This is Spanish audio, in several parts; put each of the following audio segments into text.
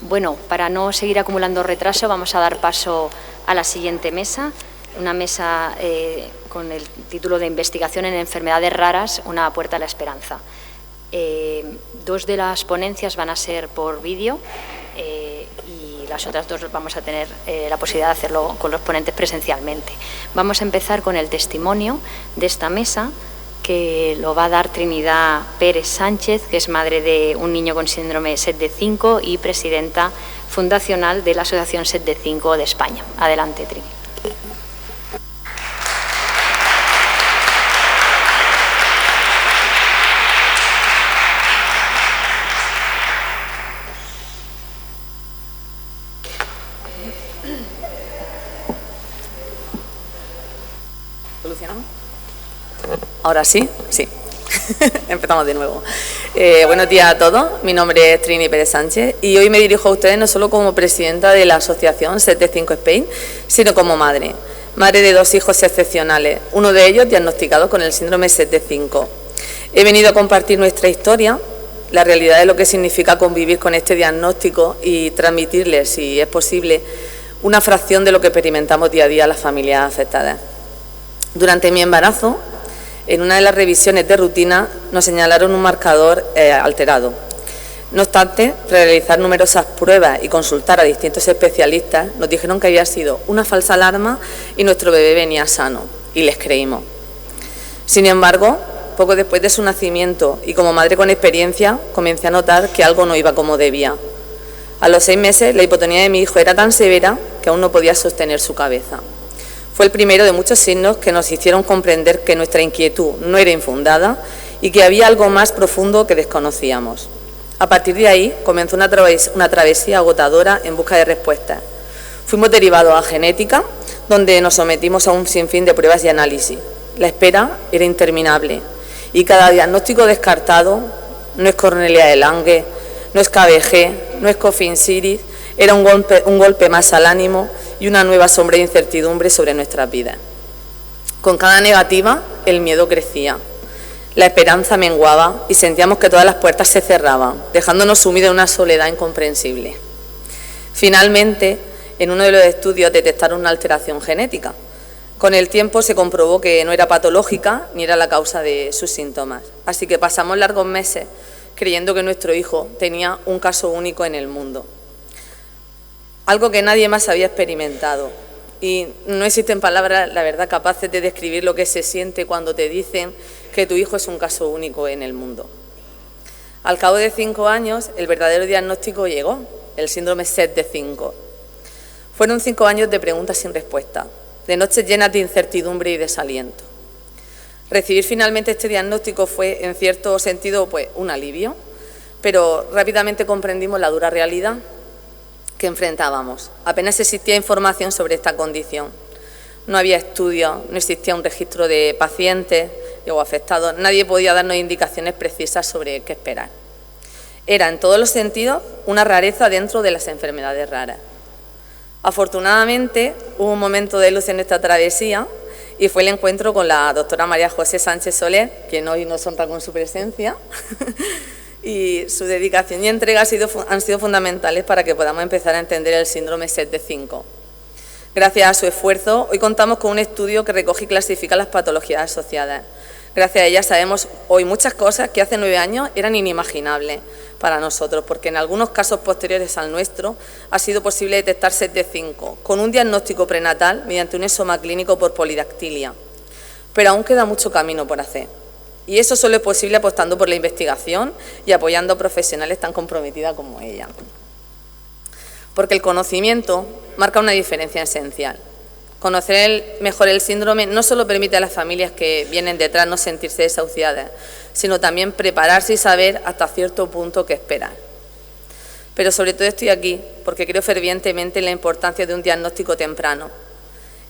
Bueno, para no seguir acumulando retraso, vamos a dar paso a la siguiente mesa, una mesa con el título de Investigación en enfermedades raras, una puerta a la esperanza. Dos de las ponencias van a ser por vídeo y las otras dos vamos a tener la posibilidad de hacerlo con los ponentes presencialmente. Vamos a empezar con el testimonio de esta mesa, que lo va a dar Trinidad Pérez Sánchez, que es madre de un niño con síndrome SETD5 y presidenta fundacional de la Asociación SETD5 de España. Adelante, Trini. ¿Solucionamos? Ahora sí, sí. Empezamos de nuevo. Buenos días a todos. Mi nombre es Trini Pérez Sánchez y hoy me dirijo a ustedes no solo como presidenta de la asociación SETD5 Spain, sino como madre de dos hijos excepcionales, uno de ellos diagnosticado con el síndrome SETD5. He venido a compartir nuestra historia, la realidad de lo que significa convivir con este diagnóstico y transmitirles, si es posible, una fracción de lo que experimentamos día a día las familias afectadas. Durante mi embarazo, en una de las revisiones de rutina nos señalaron un marcador alterado. No obstante, tras realizar numerosas pruebas y consultar a distintos especialistas, nos dijeron que había sido una falsa alarma y nuestro bebé venía sano, y les creímos. Sin embargo, poco después de su nacimiento y como madre con experiencia, comencé a notar que algo no iba como debía. A los 6 meses, la hipotonía de mi hijo era tan severa que aún no podía sostener su cabeza. Fue el primero de muchos signos que nos hicieron comprender que nuestra inquietud no era infundada y que había algo más profundo que desconocíamos. A partir de ahí comenzó una travesía agotadora en busca de respuestas. Fuimos derivados a genética, donde nos sometimos a un sinfín de pruebas y análisis. La espera era interminable y cada diagnóstico descartado, no es Cornelia de Lange, no es KBG, no es Coffin Siris, era un golpe más al ánimo y una nueva sombra de incertidumbre sobre nuestras vidas. Con cada negativa, el miedo crecía, la esperanza menguaba y sentíamos que todas las puertas se cerraban, dejándonos sumidos en una soledad incomprensible. Finalmente, en uno de los estudios detectaron una alteración genética. Con el tiempo se comprobó que no era patológica ni era la causa de sus síntomas. Así que pasamos largos meses creyendo que nuestro hijo tenía un caso único en el mundo. Algo que nadie más había experimentado. Y no existen palabras, la verdad, capaces de describir lo que se siente cuando te dicen que tu hijo es un caso único en el mundo. Al cabo de 5 años, el verdadero diagnóstico llegó, el síndrome SETD5. Fueron 5 años de preguntas sin respuesta, de noches llenas de incertidumbre y desaliento. Recibir finalmente este diagnóstico fue, en cierto sentido, pues, un alivio, pero rápidamente comprendimos la dura realidad que enfrentábamos. Apenas existía información sobre esta condición. No había estudios, no existía un registro de pacientes o afectados, nadie podía darnos indicaciones precisas sobre qué esperar. Era, en todos los sentidos, una rareza dentro de las enfermedades raras. Afortunadamente, hubo un momento de luz en esta travesía y fue el encuentro con la doctora María José Sánchez Soler, quien hoy nos honra con su presencia, y su dedicación y entrega han sido fundamentales para que podamos empezar a entender el síndrome SETD5. Gracias a su esfuerzo, hoy contamos con un estudio que recoge y clasifica las patologías asociadas. Gracias a ella sabemos hoy muchas cosas que hace 9 años eran inimaginables para nosotros, porque en algunos casos posteriores al nuestro ha sido posible detectar SETD5 con un diagnóstico prenatal mediante un exoma clínico por polidactilia. Pero aún queda mucho camino por hacer. Y eso solo es posible apostando por la investigación y apoyando a profesionales tan comprometidas como ella. Porque el conocimiento marca una diferencia esencial. Conocer mejor el síndrome no solo permite a las familias que vienen detrás no sentirse desahuciadas, sino también prepararse y saber hasta cierto punto qué esperar. Pero sobre todo estoy aquí porque creo fervientemente en la importancia de un diagnóstico temprano,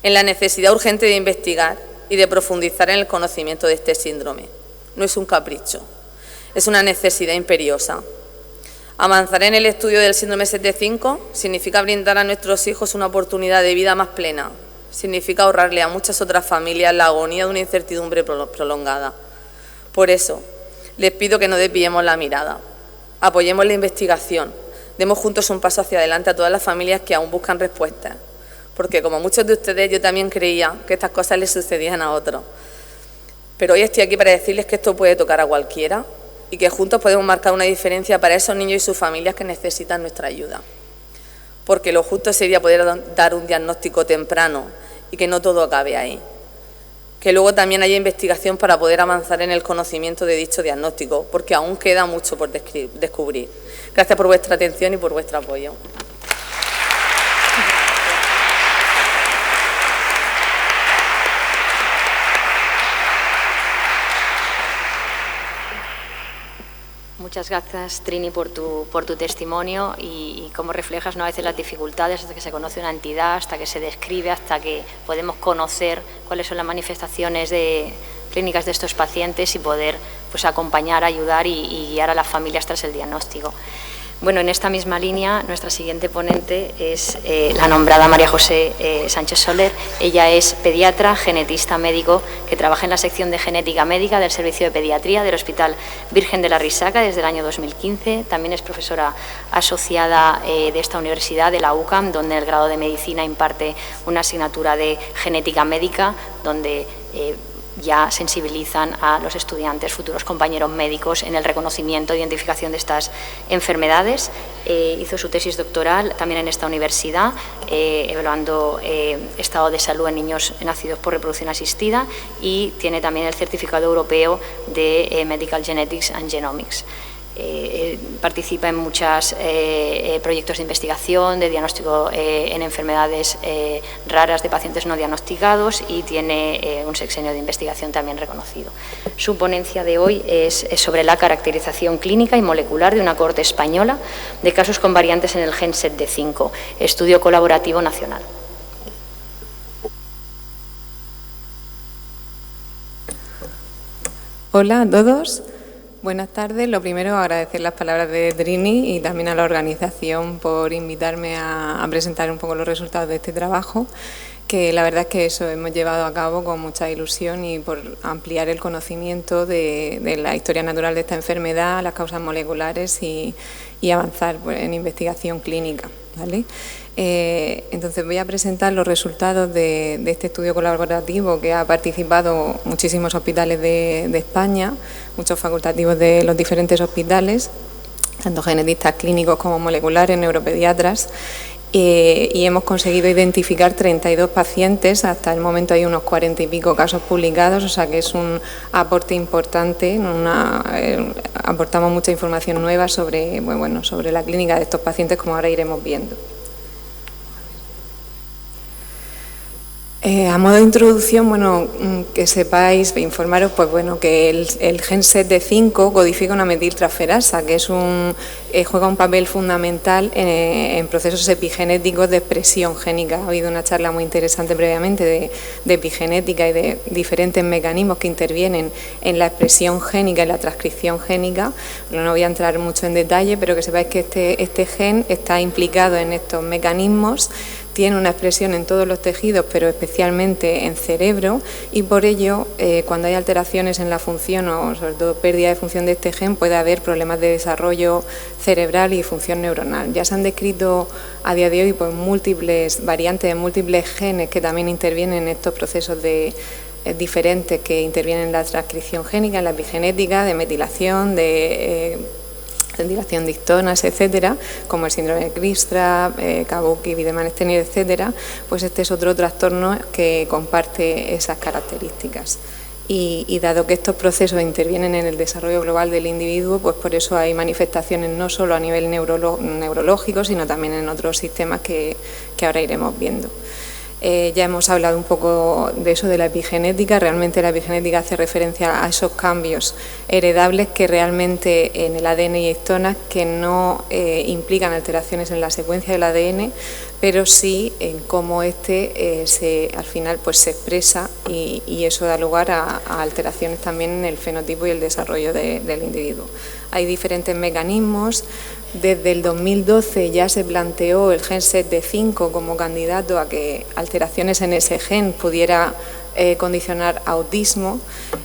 en la necesidad urgente de investigar y de profundizar en el conocimiento de este síndrome. No es un capricho, es una necesidad imperiosa. Avanzar en el estudio del síndrome SETD5 significa brindar a nuestros hijos una oportunidad de vida más plena, significa ahorrarle a muchas otras familias la agonía de una incertidumbre prolongada. Por eso, les pido que no desviemos la mirada, apoyemos la investigación, demos juntos un paso hacia adelante a todas las familias que aún buscan respuestas, porque como muchos de ustedes yo también creía que estas cosas les sucedían a otros. Pero hoy estoy aquí para decirles que esto puede tocar a cualquiera y que juntos podemos marcar una diferencia para esos niños y sus familias que necesitan nuestra ayuda. Porque lo justo sería poder dar un diagnóstico temprano y que no todo acabe ahí. Que luego también haya investigación para poder avanzar en el conocimiento de dicho diagnóstico, porque aún queda mucho por descubrir. Gracias por vuestra atención y por vuestro apoyo. Muchas gracias, Trini, por tu testimonio y cómo reflejas, ¿no?, a veces las dificultades hasta que se conoce una entidad, hasta que se describe, hasta que podemos conocer cuáles son las manifestaciones clínicas de estos pacientes y poder, pues, acompañar, ayudar y guiar a las familias tras el diagnóstico. Bueno, en esta misma línea, nuestra siguiente ponente es la nombrada María José Sánchez Soler. Ella es pediatra, genetista médico, que trabaja en la sección de genética médica del Servicio de Pediatría del Hospital Virgen de la Risaca desde el año 2015. También es profesora asociada de esta universidad, de la UCAM, donde el grado de medicina imparte una asignatura de genética médica, donde ya sensibilizan a los estudiantes, futuros compañeros médicos, en el reconocimiento e identificación de estas enfermedades. Hizo su tesis doctoral también en esta universidad, evaluando estado de salud en niños nacidos por reproducción asistida, y tiene también el certificado europeo de Medical Genetics and Genomics. Participa en muchos proyectos de investigación, de diagnóstico en enfermedades raras de pacientes no diagnosticados, y tiene un sexenio de investigación también reconocido. Su ponencia de hoy es sobre la caracterización clínica y molecular de una cohorte española de casos con variantes en el gen SETD5, estudio colaborativo nacional. Hola a todos. Buenas tardes. Lo primero, agradecer las palabras de Trini y también a la organización por invitarme a presentar un poco los resultados de este trabajo, que la verdad es que eso hemos llevado a cabo con mucha ilusión y por ampliar el conocimiento de la historia natural de esta enfermedad, las causas moleculares y avanzar, pues, en investigación clínica, ¿vale? Entonces voy a presentar los resultados de este estudio colaborativo que ha participado muchísimos hospitales de España, muchos facultativos de los diferentes hospitales, tanto genetistas clínicos como moleculares, neuropediatras, y hemos conseguido identificar 32 pacientes. Hasta el momento hay unos 40 y pico casos publicados, o sea que es un aporte importante. Aportamos mucha información nueva sobre la clínica de estos pacientes, como ahora iremos viendo. A modo de introducción, que sepáis, informaros, que el gen SETD5 codifica una metiltransferasa, que juega un papel fundamental en procesos epigenéticos de expresión génica. Ha habido una charla muy interesante previamente de epigenética y de diferentes mecanismos que intervienen en la expresión génica y la transcripción génica. No voy a entrar mucho en detalle, pero que sepáis que este gen está implicado en estos mecanismos. Tiene una expresión en todos los tejidos, pero especialmente en cerebro, y por ello, cuando hay alteraciones en la función o sobre todo pérdida de función de este gen, puede haber problemas de desarrollo cerebral y función neuronal. Ya se han descrito a día de hoy, pues, múltiples variantes de múltiples genes que también intervienen en estos procesos diferentes que intervienen en la transcripción génica, en la epigenética, de metilación, de dilación de histonas, etcétera, como el síndrome de Cristra, Kabuki, Wiedemann, Steiner, etcétera. Pues este es otro trastorno que comparte esas características. Y dado que estos procesos intervienen en el desarrollo global del individuo, pues por eso hay manifestaciones no solo a nivel neurológico, sino también en otros sistemas que ahora iremos viendo. Ya hemos hablado un poco de eso, de la epigenética. Realmente la epigenética hace referencia a esos cambios heredables que realmente en el ADN y histonas que no implican alteraciones en la secuencia del ADN, pero sí en cómo al final pues se expresa y eso da lugar a alteraciones también en el fenotipo y el desarrollo del individuo. Hay diferentes mecanismos. Desde el 2012 ya se planteó el gen SETD5 como candidato a que alteraciones en ese gen pudiera condicionar autismo.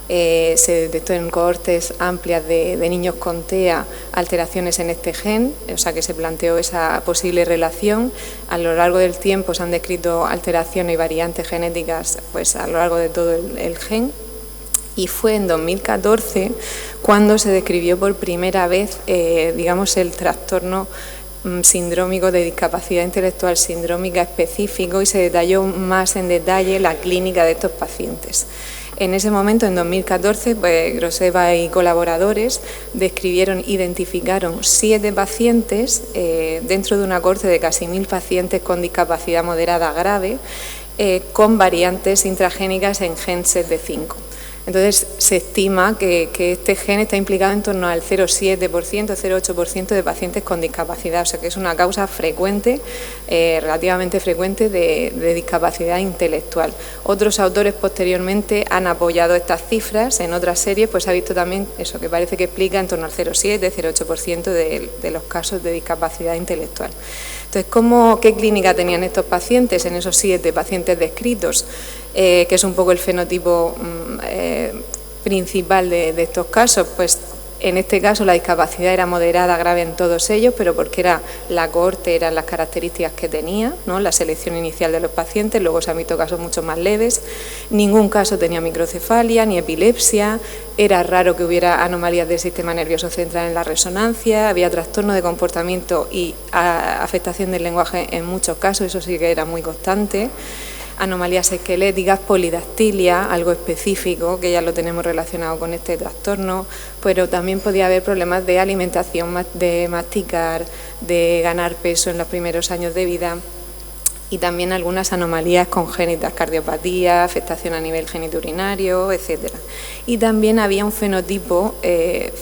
Se detectó en cohortes amplias de niños con TEA alteraciones en este gen, o sea que se planteó esa posible relación. A lo largo del tiempo se han descrito alteraciones y variantes genéticas pues, a lo largo de todo el gen. Y fue en 2014 cuando se describió por primera vez, digamos, el trastorno sindrómico de discapacidad intelectual sindrómica específico y se detalló más en detalle la clínica de estos pacientes. En ese momento, en 2014, pues, Groseva y colaboradores identificaron 7 pacientes dentro de una cohorte de casi 1000 pacientes con discapacidad moderada grave con variantes intragénicas en gen SETD5. Entonces, se estima que este gen está implicado en torno al 0,7%, 0,8% de pacientes con discapacidad, o sea que es una causa frecuente, relativamente frecuente de discapacidad intelectual. Otros autores posteriormente han apoyado estas cifras, en otras series pues se ha visto también eso que parece que explica en torno al 0,7%, 0,8% de los casos de discapacidad intelectual. Entonces, ¿qué clínica tenían estos pacientes en esos 7 pacientes descritos? Que es un poco el fenotipo principal de estos casos, pues en este caso la discapacidad era moderada, grave en todos ellos, pero porque era la cohorte, eran las características que tenía, ¿no? La selección inicial de los pacientes, luego se han visto casos mucho más leves, ningún caso tenía microcefalia ni epilepsia, era raro que hubiera anomalías del sistema nervioso central en la resonancia, había trastorno de comportamiento y afectación del lenguaje en muchos casos, eso sí que era muy constante. Anomalías esqueléticas, polidactilia, algo específico que ya lo tenemos relacionado con este trastorno, pero también podía haber problemas de alimentación, de masticar, de ganar peso en los primeros años de vida y también algunas anomalías congénitas, cardiopatía, afectación a nivel genitourinario, etc. Y también había un fenotipo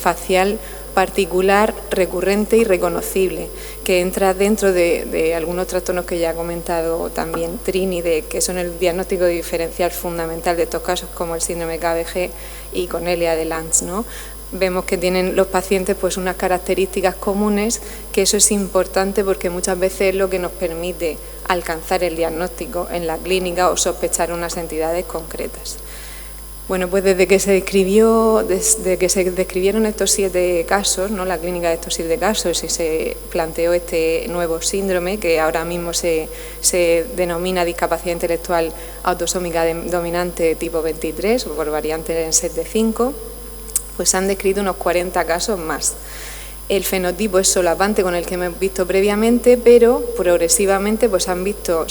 facial particular, recurrente y reconocible, que entra dentro de algunos trastornos que ya ha comentado también Trini, que son el diagnóstico diferencial fundamental de estos casos, como el síndrome KBG y Cornelia de Lange, ¿no? Vemos que tienen los pacientes pues unas características comunes, que eso es importante porque muchas veces es lo que nos permite alcanzar el diagnóstico en la clínica o sospechar unas entidades concretas. Bueno, pues desde que se describieron estos 7 casos, ¿no? La clínica de estos 7 casos y se planteó este nuevo síndrome que ahora mismo se denomina discapacidad intelectual autosómica dominante tipo 23 o por variante en SETD5, pues se han descrito unos 40 casos más. El fenotipo es solapante con el que hemos visto previamente, pero progresivamente pues se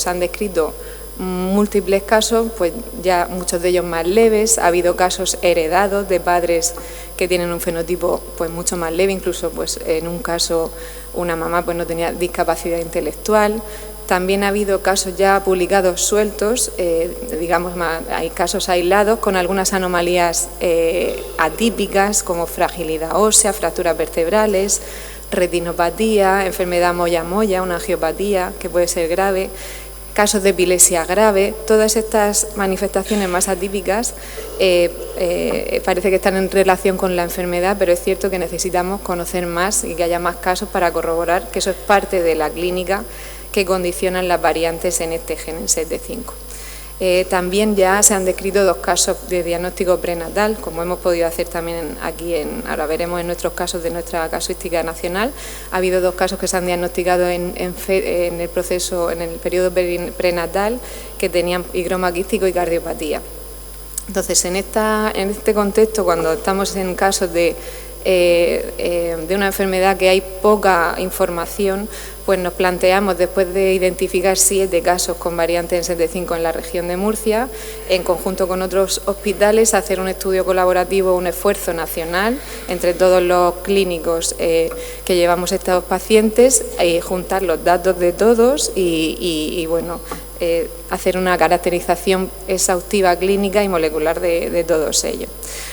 han descrito múltiples casos, pues ya muchos de ellos más leves. Ha habido casos heredados de padres que tienen un fenotipo pues mucho más leve, incluso pues en un caso una mamá pues no tenía discapacidad intelectual. También ha habido casos ya publicados sueltos, digamos, hay casos aislados con algunas anomalías atípicas como fragilidad ósea, fracturas vertebrales, retinopatía, enfermedad moya-moya, una angiopatía que puede ser grave, casos de epilepsia grave. Todas estas manifestaciones más atípicas parece que están en relación con la enfermedad, pero es cierto que necesitamos conocer más y que haya más casos para corroborar que eso es parte de la clínica que condicionan las variantes en este gen, en SETD5. También ya se han descrito 2 casos de diagnóstico prenatal, como hemos podido hacer también aquí, ahora veremos en nuestros casos de nuestra casuística nacional. Ha habido 2 casos que se han diagnosticado en el proceso, en el periodo prenatal, que tenían higroma quístico y cardiopatía. Entonces, en este contexto, cuando estamos en casos de una enfermedad que hay poca información, pues nos planteamos, después de identificar 7 casos con variantes en SETD5 en la región de Murcia, en conjunto con otros hospitales, hacer un estudio colaborativo, un esfuerzo nacional entre todos los clínicos que llevamos estos pacientes, juntar los datos de todos y bueno, hacer una caracterización exhaustiva clínica y molecular de todos ellos.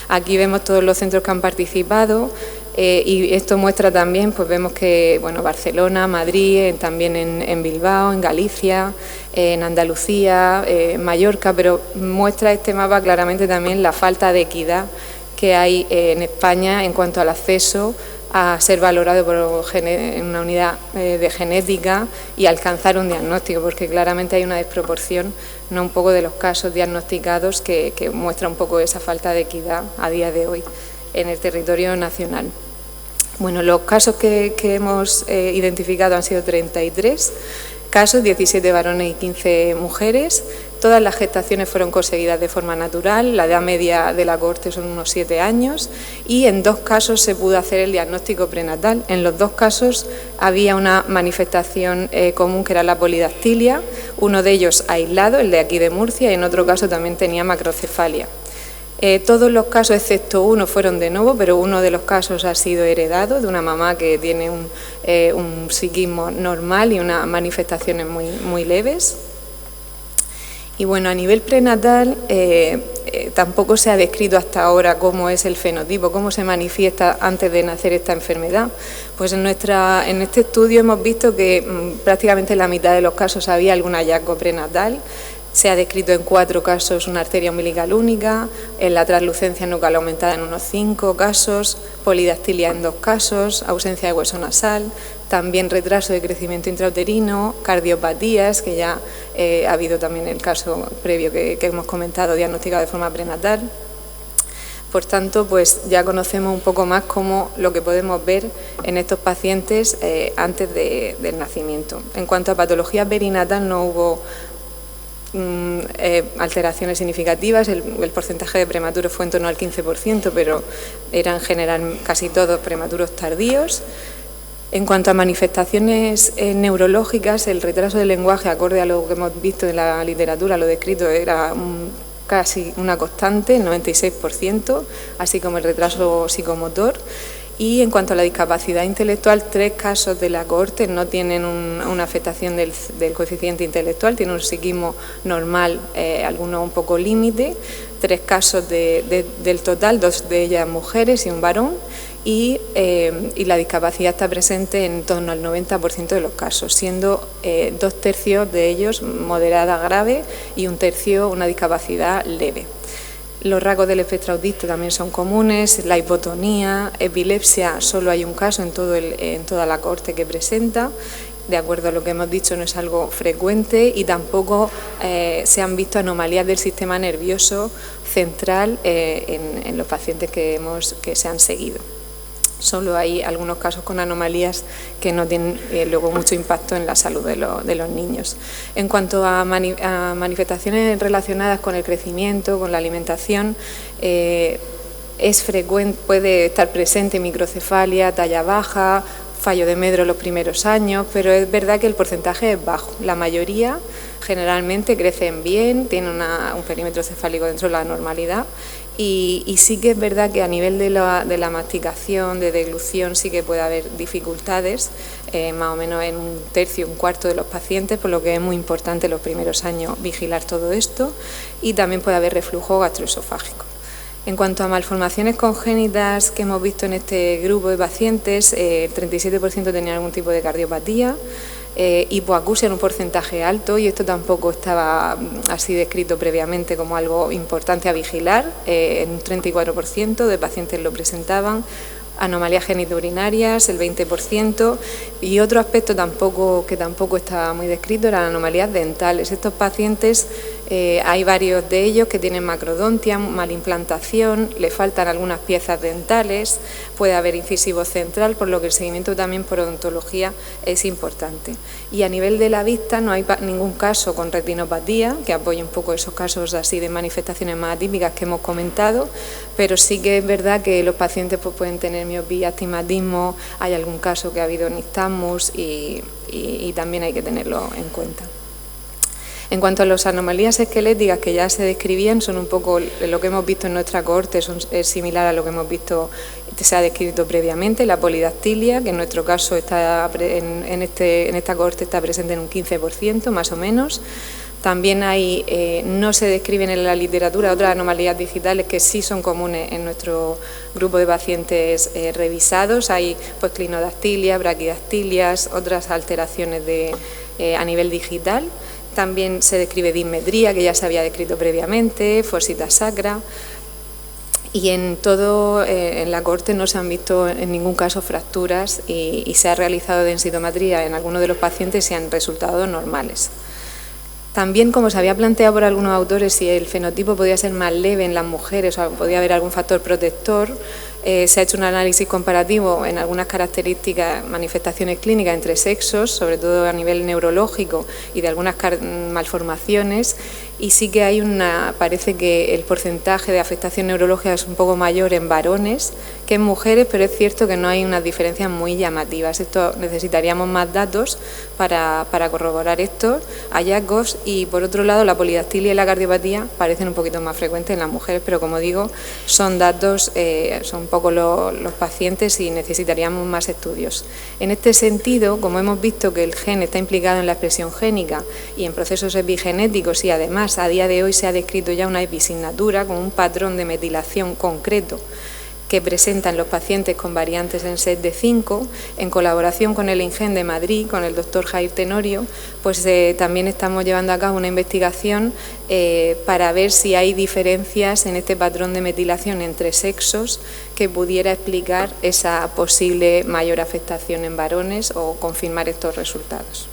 Aquí vemos todos los centros que han participado. Y esto muestra también, pues vemos que bueno, Barcelona, Madrid, también en Bilbao, en Galicia, en Andalucía, Mallorca, pero muestra este mapa claramente también la falta de equidad que hay en España en cuanto al acceso a ser valorado en una unidad de genética y alcanzar un diagnóstico, porque claramente hay una desproporción, ¿no?, un poco de los casos diagnosticados que muestra un poco esa falta de equidad a día de hoy en el territorio nacional. Bueno, los casos que hemos identificado han sido 33 casos, 17 varones y 15 mujeres. Todas las gestaciones fueron conseguidas de forma natural, la edad media de la cohorte son unos 7 años y en 2 casos se pudo hacer el diagnóstico prenatal. En los 2 casos había una manifestación común que era la polidactilia, uno de ellos aislado, el de aquí de Murcia, y en otro caso también tenía macrocefalia. Todos los casos, excepto uno, fueron de nuevo, pero uno de los casos ha sido heredado de una mamá que tiene un psiquismo normal y unas manifestaciones muy leves. Y bueno, a nivel prenatal tampoco se ha descrito hasta ahora cómo es el fenotipo, cómo se manifiesta antes de nacer esta enfermedad. Pues en este estudio hemos visto que prácticamente en la mitad de los casos había algún hallazgo prenatal. Se ha descrito en 4 casos una arteria umbilical única, en la translucencia nucal aumentada en unos 5 casos, polidactilia en 2 casos, ausencia de hueso nasal, también retraso de crecimiento intrauterino, cardiopatías, que ya ha habido también el caso previo que hemos comentado, diagnosticado de forma prenatal. Por tanto, pues ya conocemos un poco más cómo lo que podemos ver en estos pacientes antes del nacimiento. En cuanto a patología perinatal, no hubo alteraciones significativas, el porcentaje de prematuros fue en torno al 15%, pero eran en general casi todos prematuros tardíos. En cuanto a manifestaciones neurológicas, el retraso del lenguaje, acorde a lo que hemos visto en la literatura, lo descrito, era casi una constante, el 96%, así como el retraso psicomotor. Y en cuanto a la discapacidad intelectual, 3 casos de la cohorte no tienen una afectación del coeficiente intelectual, tienen un psiquismo normal, algunos un poco límite, 3 casos del total, 2 de ellas mujeres y un varón, y la discapacidad está presente en torno al 90% de los casos, siendo 2/3 de ellos moderada grave y 1/3 una discapacidad leve. Los rasgos del espectro autista también son comunes, la hipotonía, epilepsia, solo hay un caso en toda la cohorte que presenta. De acuerdo a lo que hemos dicho, no es algo frecuente y tampoco se han visto anomalías del sistema nervioso central en los pacientes que se han seguido. Solo hay algunos casos con anomalías que no tienen luego mucho impacto en la salud de los niños. En cuanto a manifestaciones relacionadas con el crecimiento, con la alimentación, es frecuente, puede estar presente microcefalia, talla baja, fallo de medro en los primeros años, pero es verdad que el porcentaje es bajo. La mayoría generalmente crecen bien, tienen un perímetro cefálico dentro de la normalidad. Y sí que es verdad que a nivel de la masticación, de deglución, sí que puede haber dificultades, más o menos en 1/3, 1/4 de los pacientes, por lo que es muy importante en los primeros años vigilar todo esto, y también puede haber reflujo gastroesofágico. En cuanto a malformaciones congénitas que hemos visto en este grupo de pacientes, el 37% tenía algún tipo de cardiopatía, hipoacusia en un porcentaje alto, y esto tampoco estaba así descrito previamente como algo importante a vigilar, en un 34% de pacientes lo presentaban, anomalías genitourinarias, el 20%, y otro aspecto que tampoco estaba muy descrito eran anomalías dentales. Estos pacientes, hay varios de ellos que tienen macrodontia, malimplantación, le faltan algunas piezas dentales, puede haber incisivo central, por lo que el seguimiento también por odontología es importante. Y a nivel de la vista no hay ningún caso con retinopatía, que apoye un poco esos casos así de manifestaciones más atípicas que hemos comentado, pero sí que es verdad que los pacientes pues, pueden tener miopía, astigmatismo, hay algún caso que ha habido nistagmus y también hay que tenerlo en cuenta. En cuanto a las anomalías esqueléticas que ya se describían, son un poco lo que hemos visto en nuestra cohorte, es similar a lo que hemos visto, se ha descrito previamente, la polidactilia, que en nuestro caso está en esta cohorte está presente en un 15% más o menos. También no se describen en la literatura otras anomalías digitales que sí son comunes en nuestro grupo de pacientes revisados. Hay pues, clinodactilia, braquidactilias, otras alteraciones a nivel digital. También se describe dismetría, que ya se había descrito previamente, forsita sacra. Y en la cohorte no se han visto en ningún caso fracturas y se ha realizado densitometría en algunos de los pacientes y han resultado normales. También, como se había planteado por algunos autores, si el fenotipo podía ser más leve en las mujeres o podía haber algún factor protector, se ha hecho un análisis comparativo en algunas características, manifestaciones clínicas entre sexos, sobre todo a nivel neurológico y de algunas malformaciones, y sí que parece que el porcentaje de afectación neurológica es un poco mayor en varones que en mujeres, pero es cierto que no hay unas diferencias muy llamativas. Necesitaríamos más datos para corroborar estos hallazgos, y por otro lado la polidactilia y la cardiopatía parecen un poquito más frecuentes en las mujeres, pero como digo, son datos, son un poco los pacientes y necesitaríamos más estudios. En este sentido, como hemos visto que el gen está implicado en la expresión génica y en procesos epigenéticos, y además a día de hoy se ha descrito ya una episignatura con un patrón de metilación concreto que presentan los pacientes con variantes en SETD5, en colaboración con el INGEN de Madrid, con el doctor Jair Tenorio, pues también estamos llevando a cabo una investigación para ver si hay diferencias en este patrón de metilación entre sexos que pudiera explicar esa posible mayor afectación en varones o confirmar estos resultados.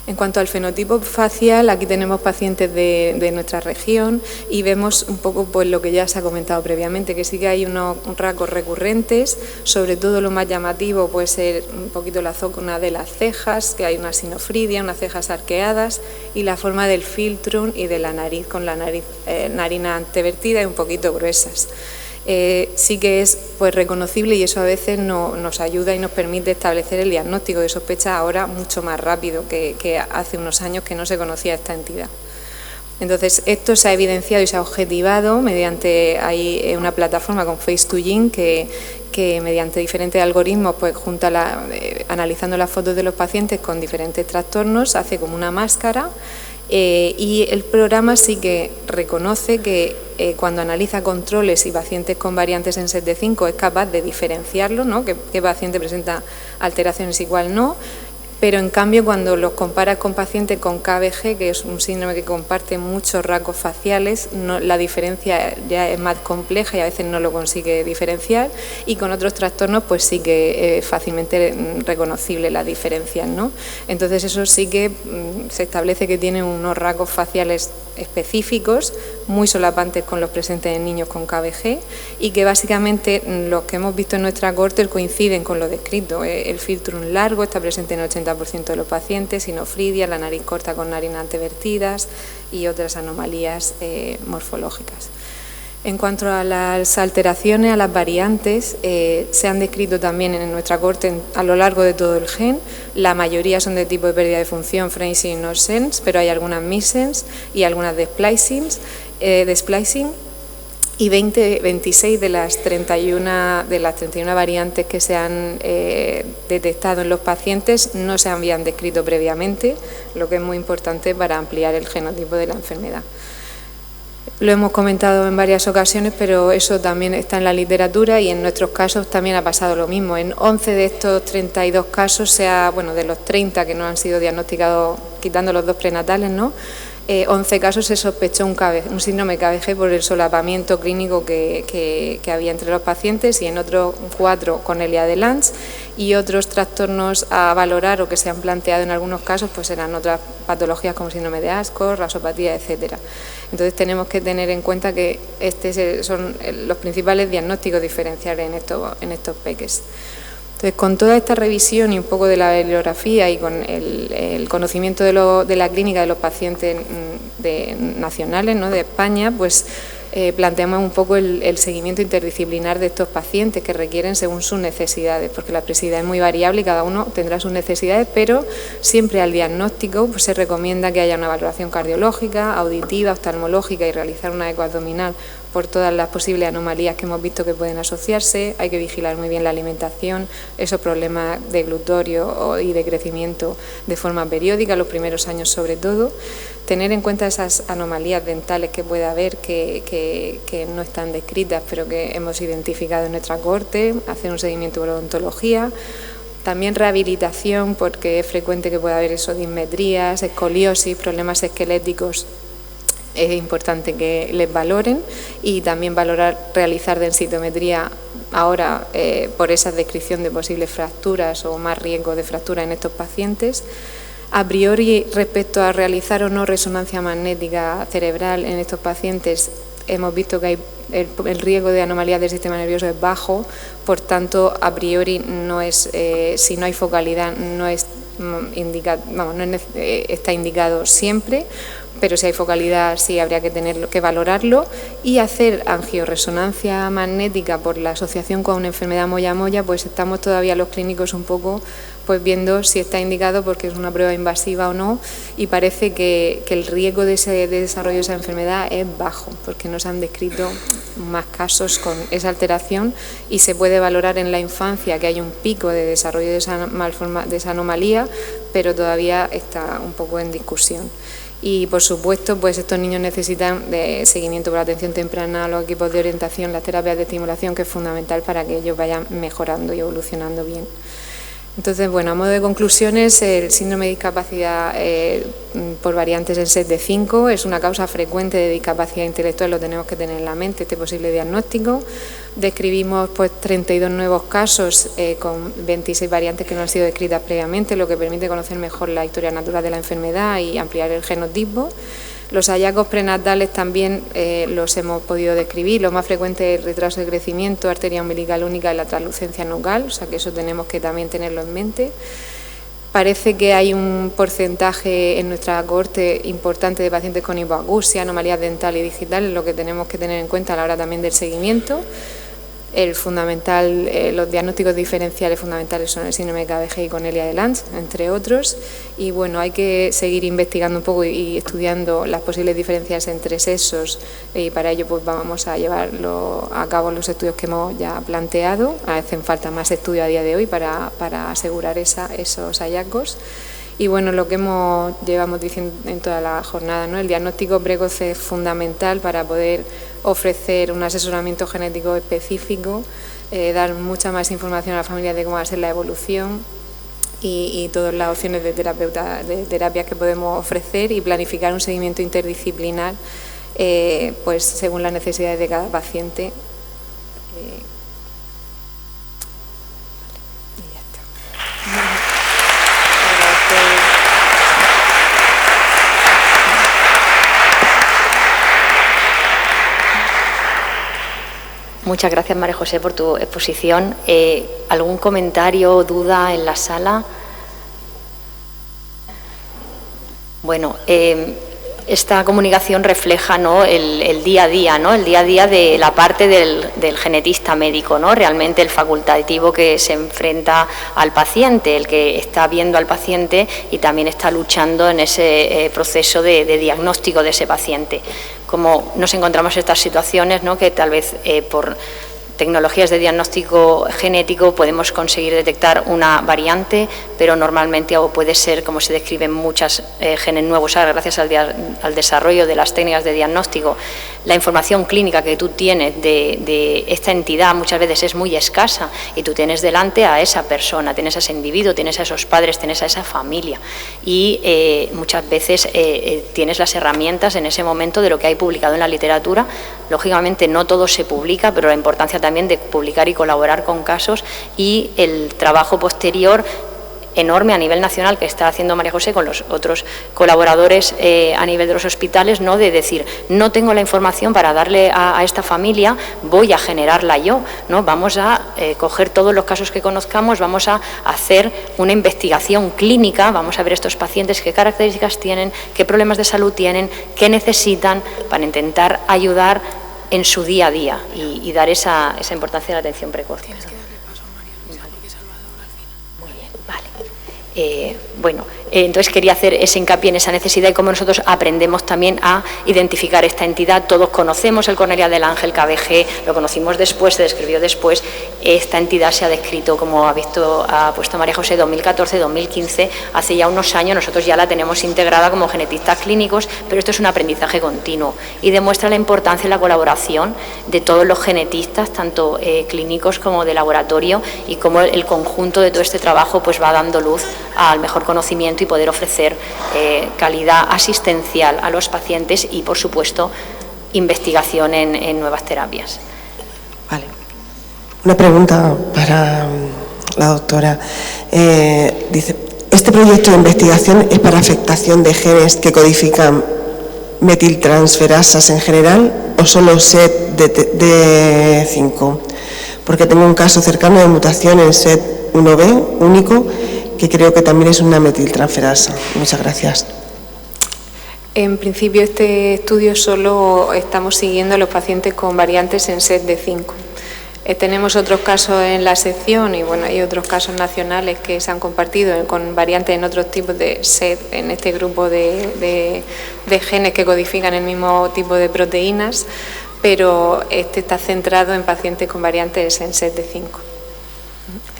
En cuanto al fenotipo facial, aquí tenemos pacientes de nuestra región y vemos un poco pues lo que ya se ha comentado previamente, que sí que hay unos rasgos recurrentes, sobre todo lo más llamativo puede ser un poquito la zona de las cejas, que hay una sinofridia, unas cejas arqueadas, y la forma del filtrum y de la nariz, con la narina antevertida y un poquito gruesas. Sí que es pues reconocible, y eso a veces nos ayuda y nos permite establecer el diagnóstico de sospecha ahora mucho más rápido que hace unos años que no se conocía esta entidad. Entonces, esto se ha evidenciado y se ha objetivado mediante hay una plataforma con Face2Gene que mediante diferentes algoritmos, pues analizando las fotos de los pacientes con diferentes trastornos, hace como una máscara. Y el programa sí que reconoce que cuando analiza controles y pacientes con variantes en SETD5 es capaz de diferenciarlo, ¿no? qué paciente presenta alteraciones y cuál no, pero en cambio cuando los comparas con pacientes con KBG, que es un síndrome que comparte muchos rasgos faciales, la diferencia ya es más compleja y a veces no lo consigue diferenciar, y con otros trastornos pues sí que es fácilmente reconocible las diferencias, ¿no? Entonces eso sí que se establece que tiene unos rasgos faciales específicos, muy solapantes con los presentes en niños con KBG, y que básicamente los que hemos visto en nuestra cohorte coinciden con lo descrito. El filtrum largo está presente en el 80% de los pacientes, sinofridia, la nariz corta con narinas antevertidas y otras anomalías morfológicas. En cuanto a las alteraciones, a las variantes, se han descrito también en nuestra cohorte a lo largo de todo el gen. La mayoría son de tipo de pérdida de función, freezing o sense, pero hay algunas missense y algunas desplicing, y 26 de las 31 variantes que se han detectado en los pacientes no se habían descrito previamente, lo que es muy importante para ampliar el genotipo de la enfermedad. Lo hemos comentado en varias ocasiones, pero eso también está en la literatura, y en nuestros casos también ha pasado lo mismo. En 11 de estos 32 casos, de los 30 que no han sido diagnosticados, quitando los 2 prenatales, ¿no? 11 casos se sospechó un síndrome KBG por el solapamiento clínico que había entre los pacientes, y en otros 4 Cornelia de Lange, y otros trastornos a valorar o que se han planteado en algunos casos pues eran otras patologías como síndrome de Ascot, rasopatía, etcétera. Entonces tenemos que tener en cuenta que son los principales diagnósticos diferenciales en estos peques. Entonces, con toda esta revisión y un poco de la bibliografía y con el conocimiento de la clínica de los pacientes nacionales, ¿no?, de España, pues planteamos un poco el seguimiento interdisciplinar de estos pacientes que requieren según sus necesidades, porque la presividad es muy variable y cada uno tendrá sus necesidades, pero siempre al diagnóstico pues, se recomienda que haya una valoración cardiológica, auditiva, oftalmológica y realizar una ecoabdominal por todas las posibles anomalías que hemos visto que pueden asociarse. Hay que vigilar muy bien la alimentación, esos problemas de glutorio y de crecimiento de forma periódica, los primeros años sobre todo. Tener en cuenta esas anomalías dentales que puede haber que no están descritas, pero que hemos identificado en nuestra cohorte, hacer un seguimiento por odontología. También rehabilitación, porque es frecuente que pueda haber dismetrías, escoliosis, problemas esqueléticos es importante que les valoren, y también realizar densitometría ahora por esa descripción de posibles fracturas o más riesgo de fractura en estos pacientes. A priori, respecto a realizar o no resonancia magnética cerebral en estos pacientes, hemos visto que el riesgo de anomalías del sistema nervioso es bajo, por tanto, a priori no es, si no hay focalidad, no es está indicado siempre, pero si hay focalidad sí habría que valorarlo, y hacer angioresonancia magnética por la asociación con una enfermedad moya-moya, pues estamos todavía los clínicos un poco pues viendo si está indicado porque es una prueba invasiva o no, y parece que el riesgo de desarrollo de esa enfermedad es bajo, porque no se han descrito más casos con esa alteración, y se puede valorar en la infancia que hay un pico de desarrollo de esa anomalía, pero todavía está un poco en discusión. Y, por supuesto, pues estos niños necesitan de seguimiento por atención temprana, los equipos de orientación, las terapias de estimulación, que es fundamental para que ellos vayan mejorando y evolucionando bien. Entonces, bueno, a modo de conclusiones, el síndrome de discapacidad por variantes en SETD5 es una causa frecuente de discapacidad intelectual, lo tenemos que tener en la mente, este posible diagnóstico. Describimos pues 32 nuevos casos con 26 variantes que no han sido descritas previamente, lo que permite conocer mejor la historia natural de la enfermedad y ampliar el genotipo. Los hallazgos prenatales también los hemos podido describir. Lo más frecuente es el retraso de crecimiento, arteria umbilical única y la translucencia nucal, o sea que eso tenemos que también tenerlo en mente. Parece que hay un porcentaje en nuestra cohorte importante de pacientes con hipoacusia, anomalías dentales y digitales, lo que tenemos que tener en cuenta a la hora también del seguimiento. Los diagnósticos diferenciales fundamentales son el síndrome de KBG y Cornelia de Lange, entre otros, y bueno, hay que seguir investigando un poco y estudiando las posibles diferencias entre sexos, y para ello pues vamos a llevar a cabo los estudios que hemos ya planteado. Hacen falta más estudios a día de hoy para asegurar esos hallazgos. Y bueno, lo que llevamos diciendo en toda la jornada, ¿no? El diagnóstico precoz es fundamental para poder ofrecer un asesoramiento genético específico, dar mucha más información a la familia de cómo va a ser la evolución y todas las opciones de terapias que podemos ofrecer, y planificar un seguimiento interdisciplinar pues según las necesidades de cada paciente. Muchas gracias, María José, por tu exposición. ¿Algún comentario o duda en la sala? Bueno, esta comunicación refleja, ¿no?, el día a día, ¿no?, el día a día de la parte del genetista médico, ¿no?, realmente el facultativo que se enfrenta al paciente, el que está viendo al paciente y también está luchando en ese proceso de diagnóstico de ese paciente. Como nos encontramos en estas situaciones, ¿no?, que tal vez por tecnologías de diagnóstico genético podemos conseguir detectar una variante, pero normalmente puede ser, como se describen, muchos genes nuevos gracias al desarrollo de las técnicas de diagnóstico. La información clínica que tú tienes de esta entidad muchas veces es muy escasa, y tú tienes delante a esa persona, tienes a ese individuo, tienes a esos padres, tienes a esa familia, y muchas veces tienes las herramientas en ese momento de lo que hay publicado en la literatura. Lógicamente no todo se publica, pero la importancia también de publicar y colaborar con casos, y el trabajo posterior enorme a nivel nacional que está haciendo María José con los otros colaboradores a nivel de los hospitales, ¿no?, de decir, no tengo la información para darle a esta familia, voy a generarla yo, ¿no? Vamos a coger todos los casos que conozcamos, vamos a hacer una investigación clínica, vamos a ver estos pacientes qué características tienen, qué problemas de salud tienen, qué necesitan, para intentar ayudar en su día a día y dar esa importancia de la atención precoz. Tienes que darle paso a María José, porque Salvador al final. Muy bien, vale. Bueno, entonces quería hacer ese hincapié en esa necesidad y cómo nosotros aprendemos también a identificar esta entidad. Todos conocemos el Cornelia de Lange, el KBG, lo conocimos después, se describió después. Esta entidad se ha descrito, como ha puesto María José, 2014, 2015, hace ya unos años. Nosotros ya la tenemos integrada como genetistas clínicos, pero esto es un aprendizaje continuo y demuestra la importancia de la colaboración de todos los genetistas, tanto clínicos como de laboratorio, y cómo el conjunto de todo este trabajo pues va dando luz al mejor conocimiento y poder ofrecer calidad asistencial a los pacientes y, por supuesto, investigación en nuevas terapias. Vale. Una pregunta para la doctora. Dice, ¿este proyecto de investigación es para afectación de genes que codifican metiltransferasas en general o solo SET-D5? Porque tengo un caso cercano de mutación en SET1B único que creo que también es una metiltransferasa. Muchas gracias. En principio, este estudio solo estamos siguiendo a los pacientes con variantes en SET-D5. Tenemos otros casos en la sección y bueno, hay otros casos nacionales que se han compartido con variantes en otros tipos de SET, en este grupo de genes que codifican el mismo tipo de proteínas, pero este está centrado en pacientes con variantes en SET-D5.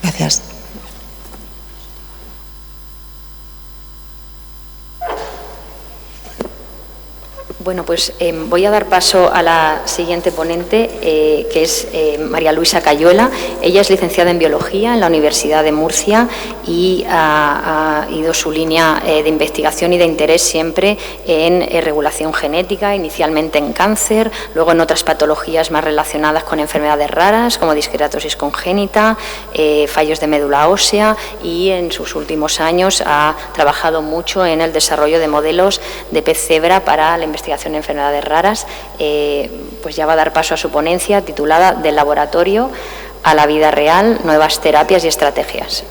Gracias. Bueno, pues voy a dar paso a la siguiente ponente, que es María Luisa Cayuela. Ella es licenciada en Biología en la Universidad de Murcia y ha ido su línea de investigación y de interés siempre en regulación genética, inicialmente en cáncer, luego en otras patologías más relacionadas con enfermedades raras, como disqueratosis congénita, fallos de médula ósea, y en sus últimos años ha trabajado mucho en el desarrollo de modelos de pez cebra para la investigación en enfermedades raras. Pues ya va a dar paso a su ponencia titulada Del laboratorio a la vida real, nuevas terapias y estrategias.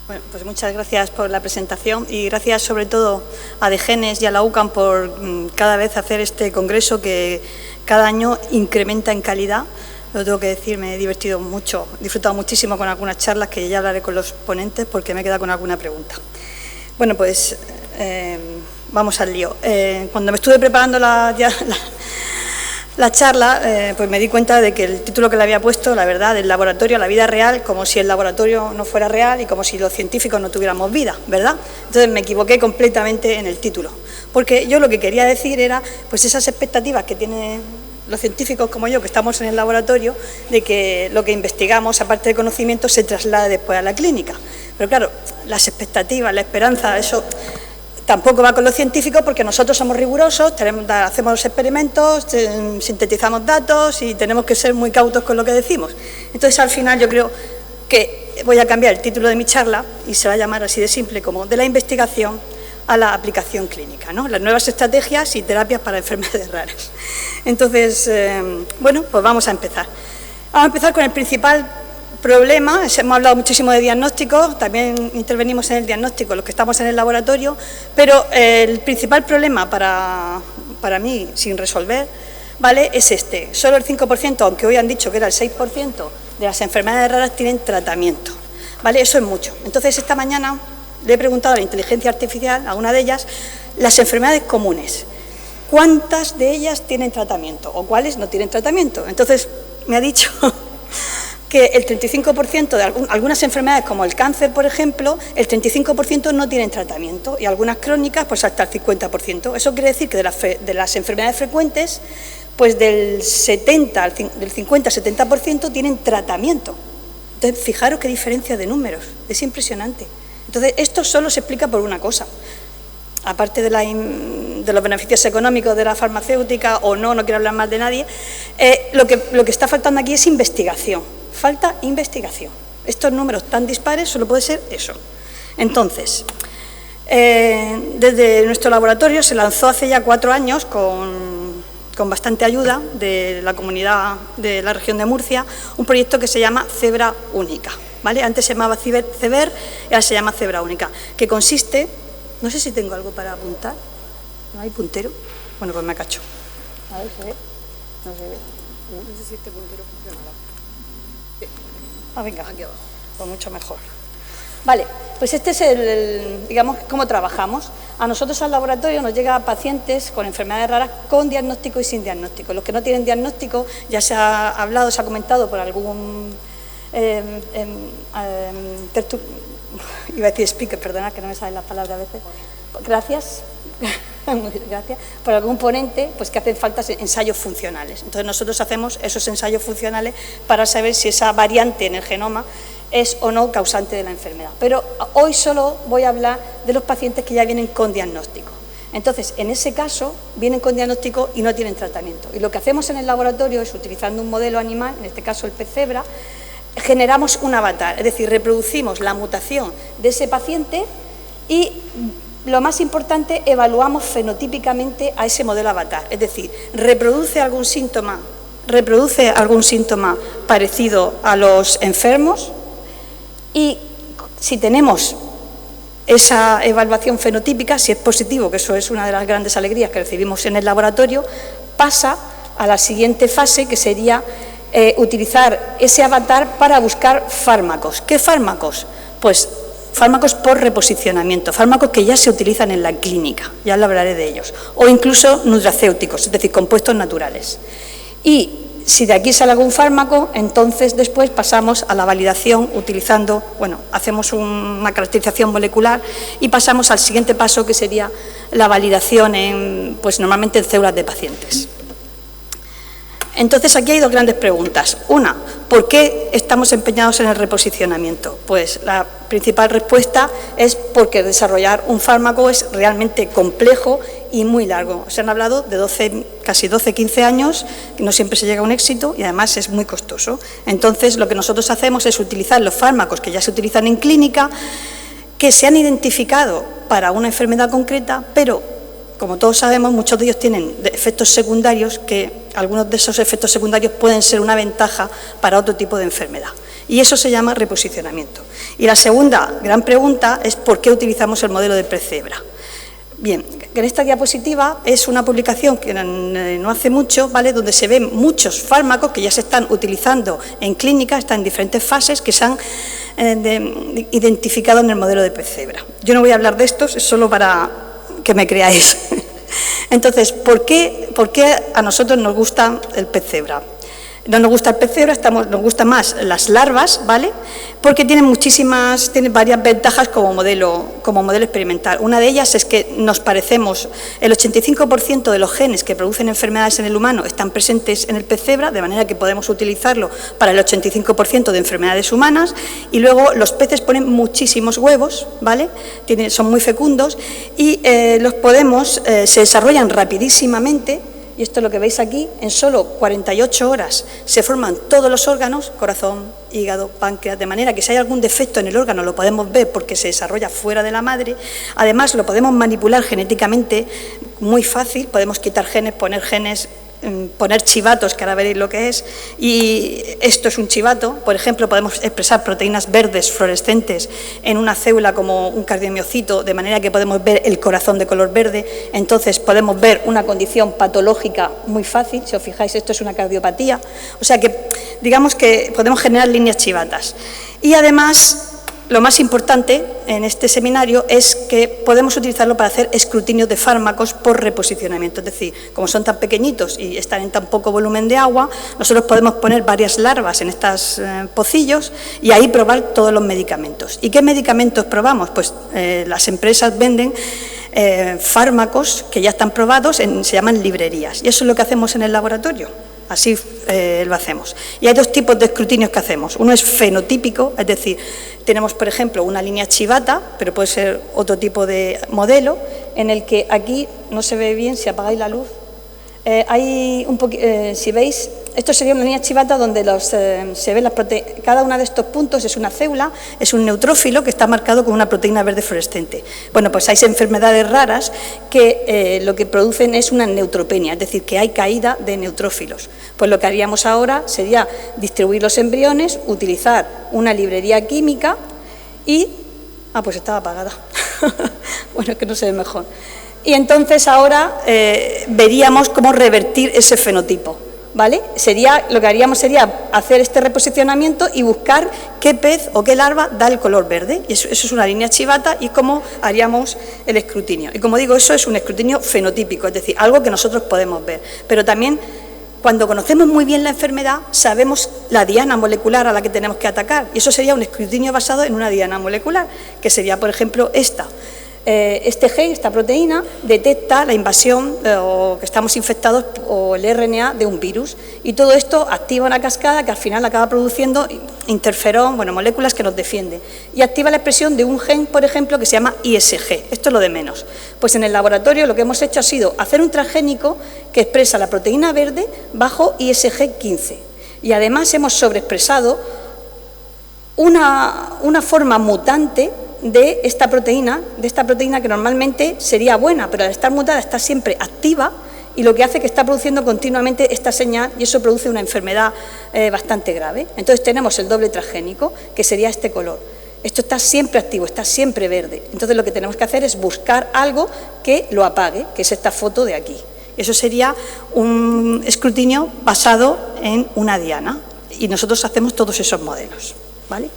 Bueno, pues muchas gracias por la presentación y gracias sobre todo a DGENES y a la UCAM por cada vez hacer este congreso que cada año incrementa en calidad. Lo tengo que decir, me he divertido mucho, he disfrutado muchísimo con algunas charlas que ya hablaré con los ponentes porque me he quedado con alguna pregunta. Bueno, pues vamos al lío. Cuando me estuve preparando la charla, pues me di cuenta de que el título que le había puesto, la verdad, del laboratorio a la vida real, como si el laboratorio no fuera real y como si los científicos no tuviéramos vida, ¿verdad? Entonces me equivoqué completamente en el título, porque yo lo que quería decir era, pues esas expectativas que tienen los científicos como yo, que estamos en el laboratorio, de que lo que investigamos, aparte de conocimiento, se traslade después a la clínica. Pero claro, las expectativas, la esperanza, eso tampoco va con los científicos porque nosotros somos rigurosos, hacemos los experimentos, sintetizamos datos y tenemos que ser muy cautos con lo que decimos. Entonces, al final, yo creo que voy a cambiar el título de mi charla y se va a llamar así de simple como de la investigación a la aplicación clínica, ¿no? Las nuevas estrategias y terapias para enfermedades raras. Entonces, bueno, pues vamos a empezar. Vamos a empezar con el principal problema. Hemos hablado muchísimo de diagnóstico, también intervenimos en el diagnóstico los que estamos en el laboratorio, pero el principal problema para mí, sin resolver, ¿vale?, es este. Solo el 5%, aunque hoy han dicho que era el 6% de las enfermedades raras tienen tratamiento, ¿vale? Eso es mucho. Entonces, esta mañana le he preguntado a la inteligencia artificial, a una de ellas, las enfermedades comunes, ¿cuántas de ellas tienen tratamiento o cuáles no tienen tratamiento? Entonces, me ha dicho que el 35% de algunas enfermedades, como el cáncer, por ejemplo, el 35% no tienen tratamiento y algunas crónicas, pues hasta el 50%. Eso quiere decir que de las enfermedades frecuentes, pues del 50-70% tienen tratamiento. Entonces, fijaros qué diferencia de números, es impresionante. Entonces, esto solo se explica por una cosa. Aparte de los beneficios económicos de la farmacéutica o no quiero hablar más de nadie, lo que está faltando aquí es investigación. Falta investigación. Estos números tan dispares solo puede ser eso. Entonces, desde nuestro laboratorio se lanzó hace ya 4 años con bastante ayuda de la comunidad de la región de Murcia, un proyecto que se llama Cebra Única, ¿vale? Antes se llamaba CEBER y ahora se llama Cebra Única, que consiste, no sé si tengo algo para apuntar, ¿no hay puntero? Bueno, pues me cacho. A ver, ¿se ve? No se ve. No sé si este puntero funcionará. Sí. Venga, aquí abajo, pues mucho mejor. Vale, pues este es digamos, cómo trabajamos. A nosotros al laboratorio nos llegan pacientes con enfermedades raras con diagnóstico y sin diagnóstico. Los que no tienen diagnóstico, ya se ha hablado, se ha comentado por algún iba a decir speaker, perdona que no me salen las palabras a veces. Gracias. gracias, por algún ponente, pues que hacen falta ensayos funcionales. Entonces nosotros hacemos esos ensayos funcionales para saber si esa variante en el genoma es o no causante de la enfermedad. Pero hoy solo voy a hablar de los pacientes que ya vienen con diagnóstico. Entonces, en ese caso, vienen con diagnóstico y no tienen tratamiento. Y lo que hacemos en el laboratorio es, utilizando un modelo animal, en este caso el pez cebra, generamos un avatar, es decir, reproducimos la mutación de ese paciente y, lo más importante, evaluamos fenotípicamente a ese modelo avatar, es decir, reproduce algún síntoma parecido a los enfermos, y si tenemos esa evaluación fenotípica, si es positivo, que eso es una de las grandes alegrías que recibimos en el laboratorio, pasa a la siguiente fase, que sería utilizar ese avatar para buscar fármacos. ¿Qué fármacos? Pues fármacos por reposicionamiento, fármacos que ya se utilizan en la clínica, ya le hablaré de ellos, o incluso nutracéuticos, es decir, compuestos naturales. Y si de aquí sale algún fármaco, entonces después pasamos a la validación utilizando, hacemos una caracterización molecular y pasamos al siguiente paso, que sería la validación normalmente en células de pacientes. Entonces, aquí hay dos grandes preguntas. Una, ¿por qué estamos empeñados en el reposicionamiento? Pues la principal respuesta es porque desarrollar un fármaco es realmente complejo y muy largo. Se han hablado de casi 12, 15 años, que no siempre se llega a un éxito y además es muy costoso. Entonces, lo que nosotros hacemos es utilizar los fármacos que ya se utilizan en clínica, que se han identificado para una enfermedad concreta, pero, como todos sabemos, muchos de ellos tienen efectos secundarios, que algunos de esos efectos secundarios pueden ser una ventaja para otro tipo de enfermedad. Y eso se llama reposicionamiento. Y la segunda gran pregunta es ¿por qué utilizamos el modelo de pez cebra? Bien, en esta diapositiva es una publicación que no hace mucho, ¿vale?, donde se ven muchos fármacos que ya se están utilizando en clínica, están en diferentes fases, que se han identificado en el modelo de pez cebra. Yo no voy a hablar de estos, es solo para que me creáis. Entonces, ¿por qué a nosotros nos gusta el pez cebra? No nos gusta el pez cebra, nos gustan más las larvas, ¿vale? Porque tienen varias ventajas como modelo experimental. Una de ellas es que nos parecemos, el 85% de los genes que producen enfermedades en el humano están presentes en el pez cebra, de manera que podemos utilizarlo para el 85% de enfermedades humanas, y luego los peces ponen muchísimos huevos, ¿vale? Son muy fecundos y se desarrollan rapidísimamente. Y esto es lo que veis aquí, en solo 48 horas se forman todos los órganos, corazón, hígado, páncreas, de manera que si hay algún defecto en el órgano lo podemos ver porque se desarrolla fuera de la madre. Además, lo podemos manipular genéticamente muy fácil, podemos quitar genes, poner chivatos, que ahora veréis lo que es, y esto es un chivato. Por ejemplo, podemos expresar proteínas verdes fluorescentes en una célula como un cardiomiocito, de manera que podemos ver el corazón de color verde. Entonces podemos ver una condición patológica muy fácil. Si os fijáis, esto es una cardiopatía, o sea que digamos que podemos generar líneas chivatas. Y además, lo más importante en este seminario es que podemos utilizarlo para hacer escrutinios de fármacos por reposicionamiento. Es decir, como son tan pequeñitos y están en tan poco volumen de agua, nosotros podemos poner varias larvas en estos pocillos y ahí probar todos los medicamentos. ¿Y qué medicamentos probamos? Pues las empresas venden fármacos que ya están probados, se llaman librerías. Y eso es lo que hacemos en el laboratorio. Así lo hacemos. Y hay dos tipos de escrutinios que hacemos. Uno es fenotípico, es decir, tenemos, por ejemplo, una línea chivata, pero puede ser otro tipo de modelo, en el que aquí no se ve bien, si apagáis la luz, si veis, esto sería una línea chivata donde se ven las proteínas. Cada uno de estos puntos es una célula, es un neutrófilo que está marcado con una proteína verde fluorescente. Bueno, pues hay enfermedades raras que lo que producen es una neutropenia, es decir, que hay caída de neutrófilos. Pues lo que haríamos ahora sería distribuir los embriones, utilizar una librería química y... pues estaba apagada. Bueno, es que no se ve mejor. Y entonces ahora veríamos cómo revertir ese fenotipo, ¿vale? Lo que haríamos sería hacer este reposicionamiento y buscar qué pez o qué larva da el color verde. Y eso es una línea chivata y cómo haríamos el escrutinio. Y como digo, eso es un escrutinio fenotípico, es decir, algo que nosotros podemos ver. Pero también, cuando conocemos muy bien la enfermedad, sabemos la diana molecular a la que tenemos que atacar. Y eso sería un escrutinio basado en una diana molecular, que sería, por ejemplo, esta. Este gen, esta proteína, detecta la invasión o que estamos infectados o el RNA de un virus, y todo esto activa una cascada que al final acaba produciendo interferón, bueno, moléculas que nos defienden, y activa la expresión de un gen, por ejemplo, que se llama ISG. Esto es lo de menos. Pues en el laboratorio lo que hemos hecho ha sido hacer un transgénico que expresa la proteína verde bajo ISG 15, y además hemos sobreexpresado una forma mutante de esta proteína que normalmente sería buena, pero al estar mutada está siempre activa, y lo que hace que está produciendo continuamente esta señal, y eso produce una enfermedad bastante grave. Entonces tenemos el doble transgénico, que sería este color. Esto está siempre activo, está siempre verde. Entonces lo que tenemos que hacer es buscar algo que lo apague, que es esta foto de aquí. Eso sería un escrutinio basado en una diana, y nosotros hacemos todos esos modelos, ¿vale?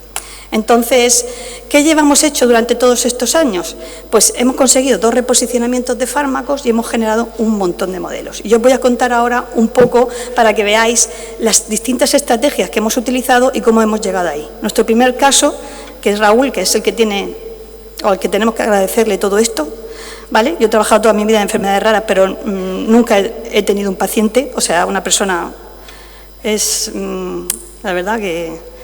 Entonces, ¿qué llevamos hecho durante todos estos años? Pues hemos conseguido 2 reposicionamientos de fármacos y hemos generado un montón de modelos. Y yo os voy a contar ahora un poco para que veáis las distintas estrategias que hemos utilizado y cómo hemos llegado ahí. Nuestro primer caso, que es Raúl, que es el que tiene, o al que tenemos que agradecerle todo esto, ¿vale? Yo he trabajado toda mi vida en enfermedades raras, pero nunca he tenido un paciente, o sea, una persona, es la verdad que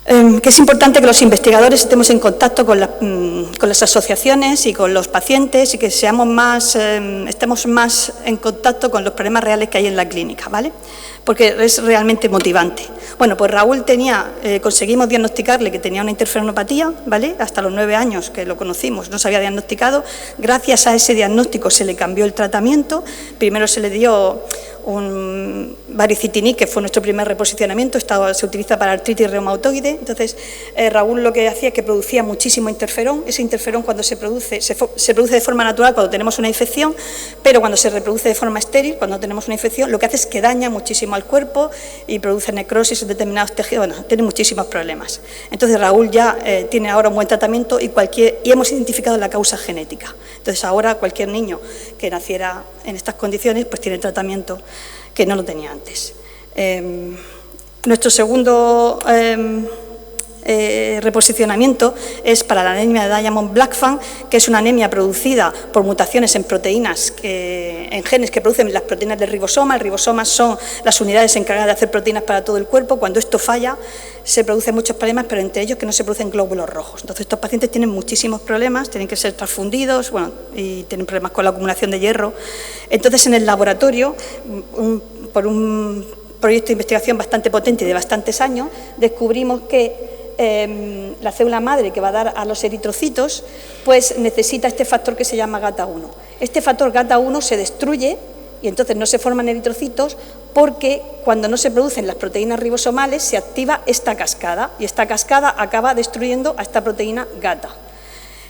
es importante que los investigadores estemos en contacto con las asociaciones y con los pacientes, y que estemos más en contacto con los problemas reales que hay en la clínica, ¿vale? Porque es realmente motivante. Bueno, pues Raúl conseguimos diagnosticarle que tenía una interferonopatía, ¿vale? Hasta los 9 años que lo conocimos no se había diagnosticado. Gracias a ese diagnóstico se le cambió el tratamiento. Primero se le dio un baricitinib, que fue nuestro primer reposicionamiento, se utiliza para artritis reumatoide. Entonces, Raúl lo que hacía es que producía muchísimo interferón. Ese interferón, cuando se produce de forma natural cuando tenemos una infección, pero cuando se reproduce de forma estéril, cuando tenemos una infección, lo que hace es que daña muchísimo al cuerpo y produce necrosis en determinados tejidos. Bueno, tiene muchísimos problemas. Entonces, Raúl ya tiene ahora un buen tratamiento y hemos identificado la causa genética. Entonces, ahora cualquier niño que naciera en estas condiciones, pues tiene tratamiento que no lo tenía antes. Nuestro segundo reposicionamiento es para la anemia de Diamond-Blackfan, que es una anemia producida por mutaciones en proteínas, en genes que producen las proteínas del ribosoma. El ribosoma son las unidades encargadas de hacer proteínas para todo el cuerpo. Cuando esto falla, se producen muchos problemas, pero entre ellos que no se producen glóbulos rojos. Entonces, estos pacientes tienen muchísimos problemas, tienen que ser transfundidos, bueno, y tienen problemas con la acumulación de hierro. Entonces, en el laboratorio, por un proyecto de investigación bastante potente y de bastantes años, descubrimos que la célula madre que va a dar a los eritrocitos, pues necesita este factor que se llama GATA1. Este factor GATA1 se destruye y entonces no se forman eritrocitos, porque cuando no se producen las proteínas ribosomales se activa esta cascada, y esta cascada acaba destruyendo a esta proteína GATA.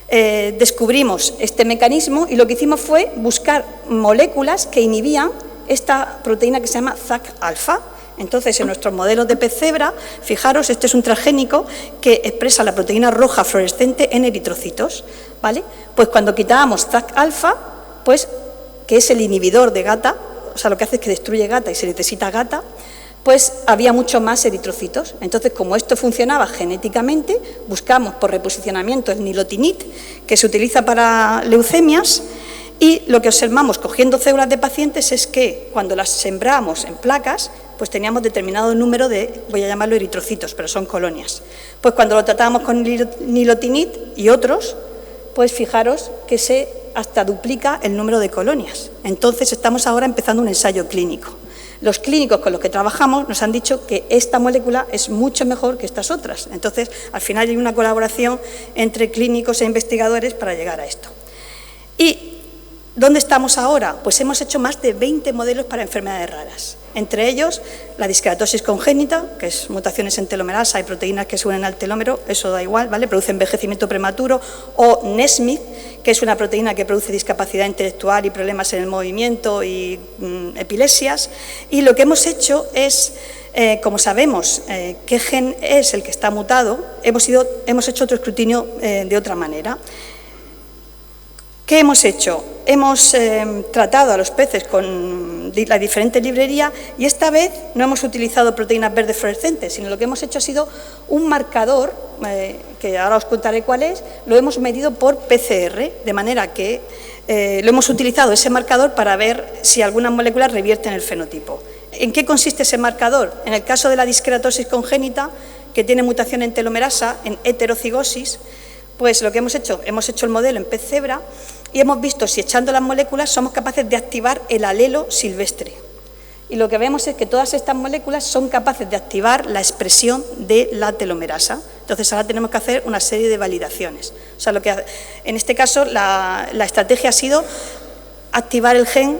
Descubrimos este mecanismo y lo que hicimos fue buscar moléculas que inhibían esta proteína que se llama ZAC-alfa. Entonces, en nuestros modelos de pez cebra, fijaros, este es un transgénico que expresa la proteína roja fluorescente en eritrocitos, ¿vale? Pues cuando quitábamos ZAC-alfa, pues, que es el inhibidor de GATA, o sea, lo que hace es que destruye GATA y se necesita GATA, pues había mucho más eritrocitos. Entonces, como esto funcionaba genéticamente, buscamos por reposicionamiento el nilotinib, que se utiliza para leucemias, y lo que observamos cogiendo células de pacientes es que cuando las sembramos en placas, pues teníamos determinado número de, voy a llamarlo eritrocitos, pero son colonias. Pues cuando lo tratábamos con nilotinib y otros, pues fijaros que se hasta duplica el número de colonias. Entonces estamos ahora empezando un ensayo clínico. Los clínicos con los que trabajamos nos han dicho que esta molécula es mucho mejor que estas otras. Entonces, al final hay una colaboración entre clínicos e investigadores para llegar a esto. ¿Y dónde estamos ahora? Pues hemos hecho más de 20 modelos para enfermedades raras. Entre ellos, la disqueratosis congénita, que es mutaciones en telomerasa, hay proteínas que se unen al telómero, eso da igual, ¿vale? Produce envejecimiento prematuro, o Nesmith, que es una proteína que produce discapacidad intelectual y problemas en el movimiento y epilepsias. Y lo que hemos hecho es, como sabemos qué gen es el que está mutado, hemos hecho otro escrutinio de otra manera. ¿Qué hemos hecho? Hemos tratado a los peces con la diferente librería y esta vez no hemos utilizado proteínas verdes fluorescentes, sino lo que hemos hecho ha sido un marcador que ahora os contaré cuál es, lo hemos medido por PCR, de manera que lo hemos utilizado ese marcador para ver si algunas moléculas revierten el fenotipo. ¿En qué consiste ese marcador? En el caso de la disqueratosis congénita, que tiene mutación en telomerasa, en heterocigosis, pues lo que hemos hecho el modelo en pez cebra y hemos visto si echando las moléculas somos capaces de activar el alelo silvestre. Y lo que vemos es que todas estas moléculas son capaces de activar la expresión de la telomerasa. Entonces ahora tenemos que hacer una serie de validaciones. O sea, en este caso la estrategia ha sido activar el gen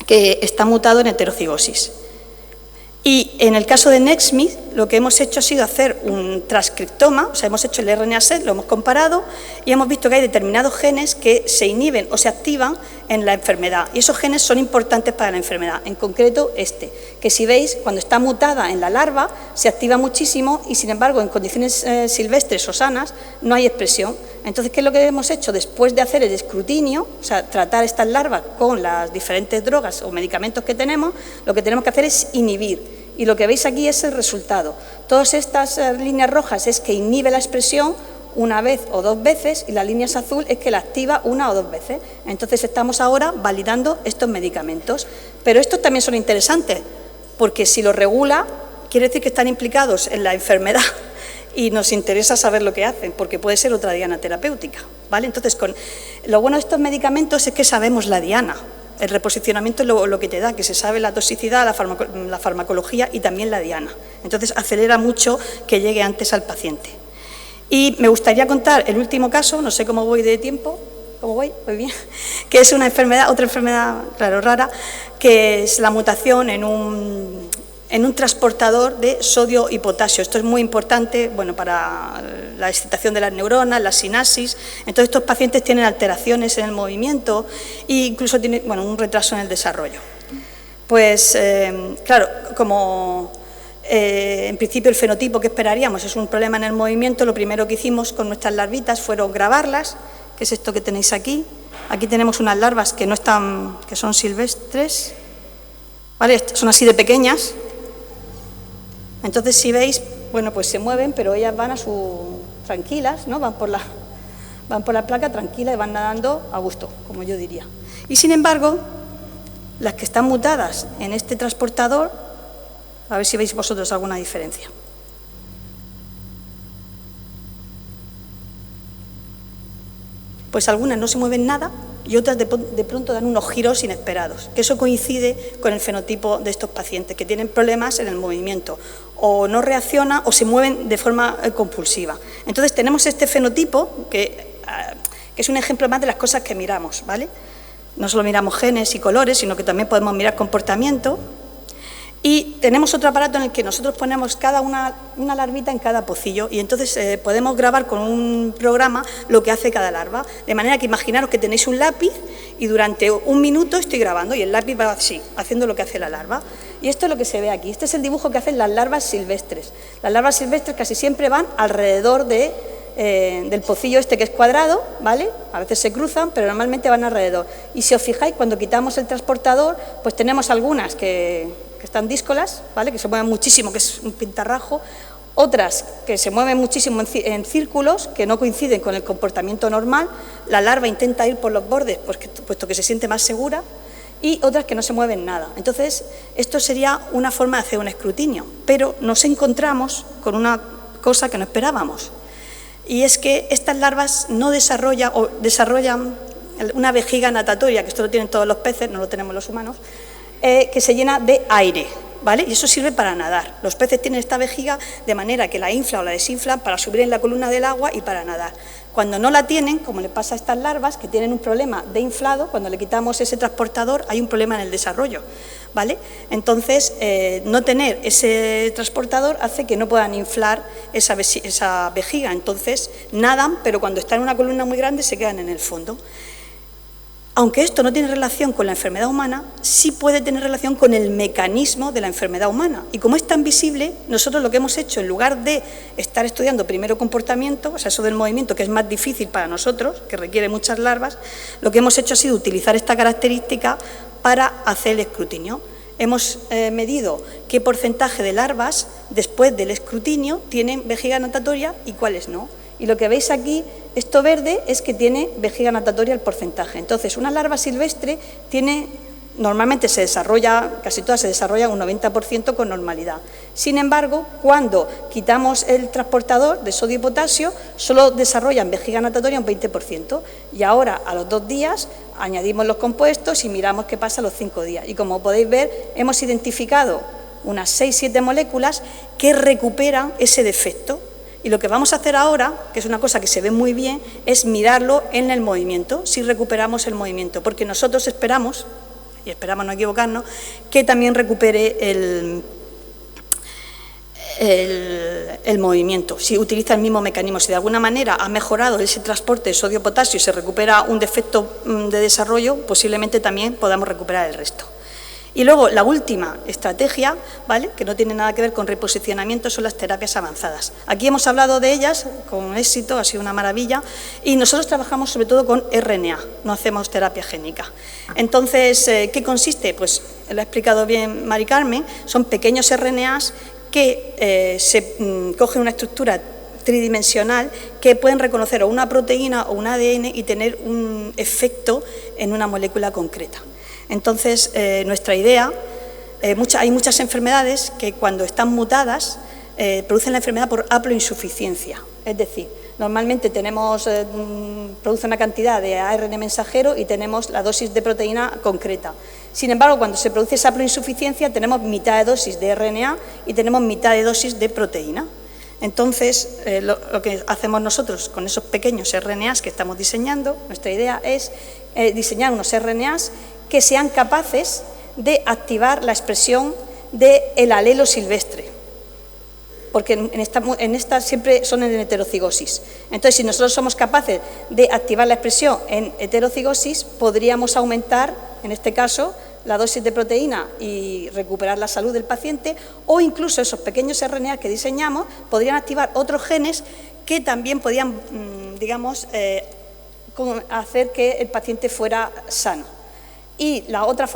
que está mutado en heterocigosis. Y en el caso de NextSmith, lo que hemos hecho ha sido hacer un transcriptoma, o sea, hemos hecho el RNA-seq, lo hemos comparado y hemos visto que hay determinados genes que se inhiben o se activan en la enfermedad. Y esos genes son importantes para la enfermedad, en concreto que si veis, cuando está mutada en la larva, se activa muchísimo y, sin embargo, en condiciones silvestres o sanas, no hay expresión. Entonces, ¿qué es lo que hemos hecho? Después de hacer el escrutinio, o sea, tratar estas larvas con las diferentes drogas o medicamentos que tenemos, lo que tenemos que hacer es inhibir. Y lo que veis aquí es el resultado. Todas estas líneas rojas es que inhibe la expresión una vez o dos veces y las líneas azul es que la activa una o dos veces. Entonces estamos ahora validando estos medicamentos. Pero estos también son interesantes, porque si los regula, quiere decir que están implicados en la enfermedad y nos interesa saber lo que hacen, porque puede ser otra diana terapéutica, ¿vale? Entonces, lo bueno de estos medicamentos es que sabemos la diana. El reposicionamiento es lo que te da, que se sabe la toxicidad, la farmacología y también la diana. Entonces, acelera mucho que llegue antes al paciente. Y me gustaría contar el último caso, no sé cómo voy de tiempo, ¿cómo voy? Muy bien, que es otra enfermedad, claro, rara, que es la mutación en un transportador de sodio y potasio. Esto es muy importante, bueno, para la excitación de las neuronas, la sinapsis. Entonces, estos pacientes tienen alteraciones en el movimiento e incluso tienen, bueno, un retraso en el desarrollo. Pues, claro, como en principio el fenotipo que esperaríamos es un problema en el movimiento, lo primero que hicimos con nuestras larvitas fueron grabarlas, que es esto que tenéis aquí. Aquí tenemos unas larvas que son silvestres, ¿vale? Son así de pequeñas. Entonces, si veis, bueno, pues se mueven, pero ellas van tranquilas, ¿no? Van por la placa tranquila y van nadando a gusto, como yo diría. Y sin embargo, las que están mutadas en este transportador, a ver si veis vosotros alguna diferencia. Pues algunas no se mueven nada y otras de pronto dan unos giros inesperados, que eso coincide con el fenotipo de estos pacientes que tienen problemas en el movimiento, o no reaccionan o se mueven de forma compulsiva. Entonces tenemos este fenotipo que es un ejemplo más de las cosas que miramos, ¿vale? No solo miramos genes y colores, sino que también podemos mirar comportamiento. Y tenemos otro aparato en el que nosotros ponemos una larvita en cada pocillo y entonces podemos grabar con un programa lo que hace cada larva. De manera que imaginaros que tenéis un lápiz y durante un minuto estoy grabando y el lápiz va así, haciendo lo que hace la larva. Y esto es lo que se ve aquí. Este es el dibujo que hacen las larvas silvestres. Las larvas silvestres casi siempre van alrededor del pocillo este que es cuadrado, ¿vale? A veces se cruzan, pero normalmente van alrededor. Y si os fijáis, cuando quitamos el transportador, pues tenemos algunas que están díscolas, ¿vale? Que se mueven muchísimo, que es un pintarrajo, otras que se mueven muchísimo en círculos, que no coinciden con el comportamiento normal, la larva intenta ir por los bordes, puesto que se siente más segura, y otras que no se mueven nada. Entonces, esto sería una forma de hacer un escrutinio, pero nos encontramos con una cosa que no esperábamos, y es que estas larvas no desarrollan una vejiga natatoria, que esto lo tienen todos los peces, no lo tenemos los humanos, que se llena de aire, ¿vale? Y eso sirve para nadar. Los peces tienen esta vejiga de manera que la infla o la desinflan para subir en la columna del agua y para nadar. Cuando no la tienen, como le pasa a estas larvas, que tienen un problema de inflado, cuando le quitamos ese transportador hay un problema en el desarrollo, ¿vale? Entonces, no tener ese transportador hace que no puedan inflar esa vejiga. Entonces, nadan, pero cuando están en una columna muy grande se quedan en el fondo. Aunque esto no tiene relación con la enfermedad humana, sí puede tener relación con el mecanismo de la enfermedad humana. Y como es tan visible, nosotros lo que hemos hecho, en lugar de estar estudiando primero comportamiento, o sea, eso del movimiento, que es más difícil para nosotros, que requiere muchas larvas, lo que hemos hecho ha sido utilizar esta característica para hacer el escrutinio. hemos medido qué porcentaje de larvas después del escrutinio tienen vejiga natatoria y cuáles no. Y lo que veis aquí, esto verde, es que tiene vejiga natatoria el porcentaje. Entonces, una larva silvestre normalmente se desarrolla, casi todas se desarrollan un 90% con normalidad. Sin embargo, cuando quitamos el transportador de sodio y potasio, solo desarrollan vejiga natatoria un 20%. Y ahora, a los 2 días, añadimos los compuestos y miramos qué pasa a los 5 días. Y como podéis ver, hemos identificado unas 6-7 moléculas que recuperan ese defecto. Y lo que vamos a hacer ahora, que es una cosa que se ve muy bien, es mirarlo en el movimiento, si recuperamos el movimiento, porque nosotros esperamos, y esperamos no equivocarnos, que también recupere el movimiento, si utiliza el mismo mecanismo, si de alguna manera ha mejorado ese transporte de sodio-potasio y se recupera un defecto de desarrollo, posiblemente también podamos recuperar el resto. Y luego, la última estrategia, ¿vale?, que no tiene nada que ver con reposicionamiento, son las terapias avanzadas. Aquí hemos hablado de ellas con éxito, ha sido una maravilla, y nosotros trabajamos sobre todo con RNA, no hacemos terapia génica. Entonces, ¿qué consiste? Pues lo ha explicado bien Mari Carmen, son pequeños RNAs que se cogen una estructura tridimensional que pueden reconocer o una proteína o un ADN y tener un efecto en una molécula concreta. Entonces, nuestra idea, hay muchas enfermedades que cuando están mutadas producen la enfermedad por haploinsuficiencia. Es decir, normalmente produce una cantidad de ARN mensajero y tenemos la dosis de proteína concreta. Sin embargo, cuando se produce esa haploinsuficiencia tenemos mitad de dosis de RNA y tenemos mitad de dosis de proteína. Entonces, lo que hacemos nosotros con esos pequeños RNAs que estamos diseñando, nuestra idea es diseñar unos RNAs que sean capaces de activar la expresión del alelo silvestre, porque en esta siempre son en heterocigosis. Entonces, si nosotros somos capaces de activar la expresión en heterocigosis, podríamos aumentar, en este caso, la dosis de proteína y recuperar la salud del paciente, o incluso esos pequeños RNA que diseñamos podrían activar otros genes que también podían, hacer que el paciente fuera sano. Y la otra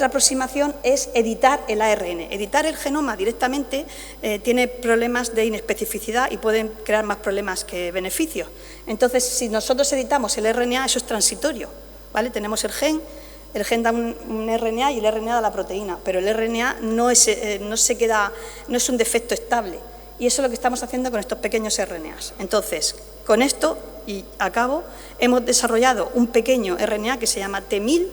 aproximación es editar el ARN. Editar el genoma directamente tiene problemas de inespecificidad y pueden crear más problemas que beneficios. Entonces, si nosotros editamos el RNA, eso es transitorio, ¿vale? Tenemos el gen da un RNA y el RNA da la proteína, pero el RNA no es un defecto estable. Y eso es lo que estamos haciendo con estos pequeños RNAs. Entonces, con esto, y acabo, hemos desarrollado un pequeño RNA que se llama T1000,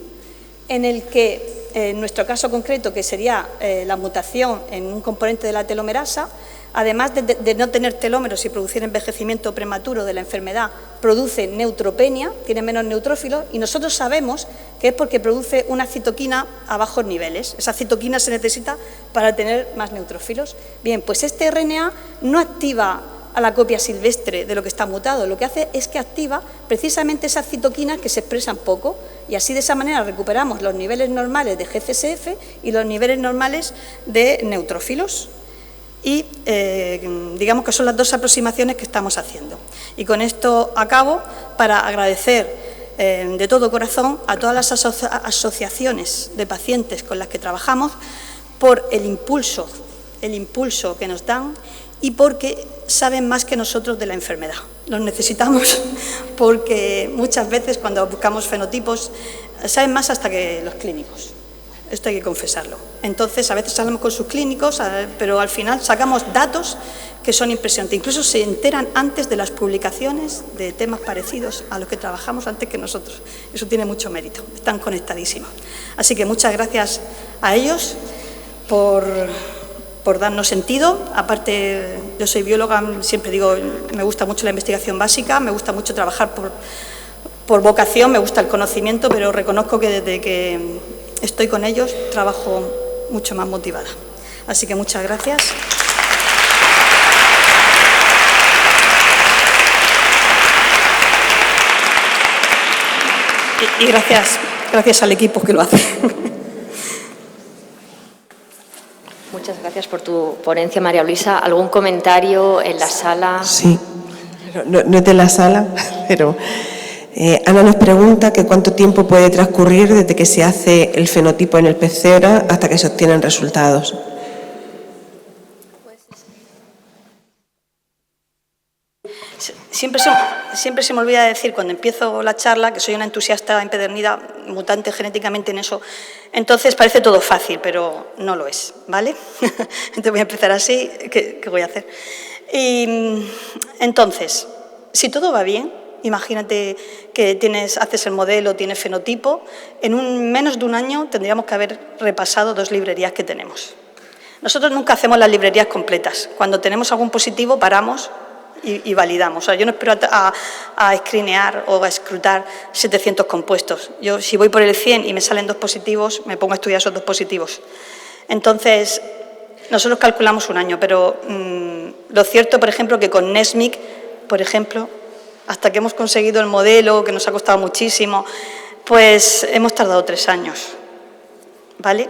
en el que, en nuestro caso concreto, que sería la mutación en un componente de la telomerasa, además de no tener telómeros y producir envejecimiento prematuro de la enfermedad, produce neutropenia, tiene menos neutrófilos, y nosotros sabemos que es porque produce una citoquina a bajos niveles. Esa citoquina se necesita para tener más neutrófilos. Bien, pues este RNA no activa a la copia silvestre de lo que está mutado, lo que hace es que activa precisamente esas citoquinas que se expresan poco, y así de esa manera recuperamos los niveles normales de GCSF y los niveles normales de neutrófilos. Y digamos que son las dos aproximaciones que estamos haciendo. Y con esto acabo para agradecer de todo corazón a todas las asociaciones de pacientes con las que trabajamos por el impulso que nos dan y porque saben más que nosotros de la enfermedad. Los necesitamos porque muchas veces cuando buscamos fenotipos saben más hasta que los clínicos. Esto hay que confesarlo. Entonces, a veces hablamos con sus clínicos, pero al final sacamos datos que son impresionantes. Incluso se enteran antes de las publicaciones de temas parecidos a los que trabajamos antes que nosotros. Eso tiene mucho mérito. Están conectadísimos. Así que muchas gracias a ellos por darnos sentido. Aparte, yo soy bióloga, siempre digo, me gusta mucho la investigación básica, me gusta mucho trabajar por vocación, me gusta el conocimiento, pero reconozco que desde que estoy con ellos trabajo mucho más motivada. Así que muchas gracias. Y gracias al equipo que lo hace. Muchas gracias por tu ponencia, María Luisa. ¿Algún comentario en la sala? Sí, no es de la sala, pero Ana nos pregunta que cuánto tiempo puede transcurrir desde que se hace el fenotipo en el pez cebra hasta que se obtienen resultados. Siempre se me olvida decir cuando empiezo la charla que soy una entusiasta empedernida, mutante genéticamente en eso. Entonces parece todo fácil, pero no lo es, ¿vale? Entonces voy a empezar así, ¿qué voy a hacer? Y entonces, si todo va bien, imagínate que haces el modelo, tienes fenotipo, en menos de un año tendríamos que haber repasado 2 librerías que tenemos. Nosotros nunca hacemos las librerías completas. Cuando tenemos algún positivo paramos y validamos. O sea, yo no espero a escrinear o a escrutar 700 compuestos. Yo, si voy por el 100 y me salen 2 positivos, me pongo a estudiar esos 2 positivos. Entonces, nosotros calculamos un año, pero lo cierto, por ejemplo, que con NESMIC, por ejemplo, hasta que hemos conseguido el modelo, que nos ha costado muchísimo, pues hemos tardado 3 años, ¿vale?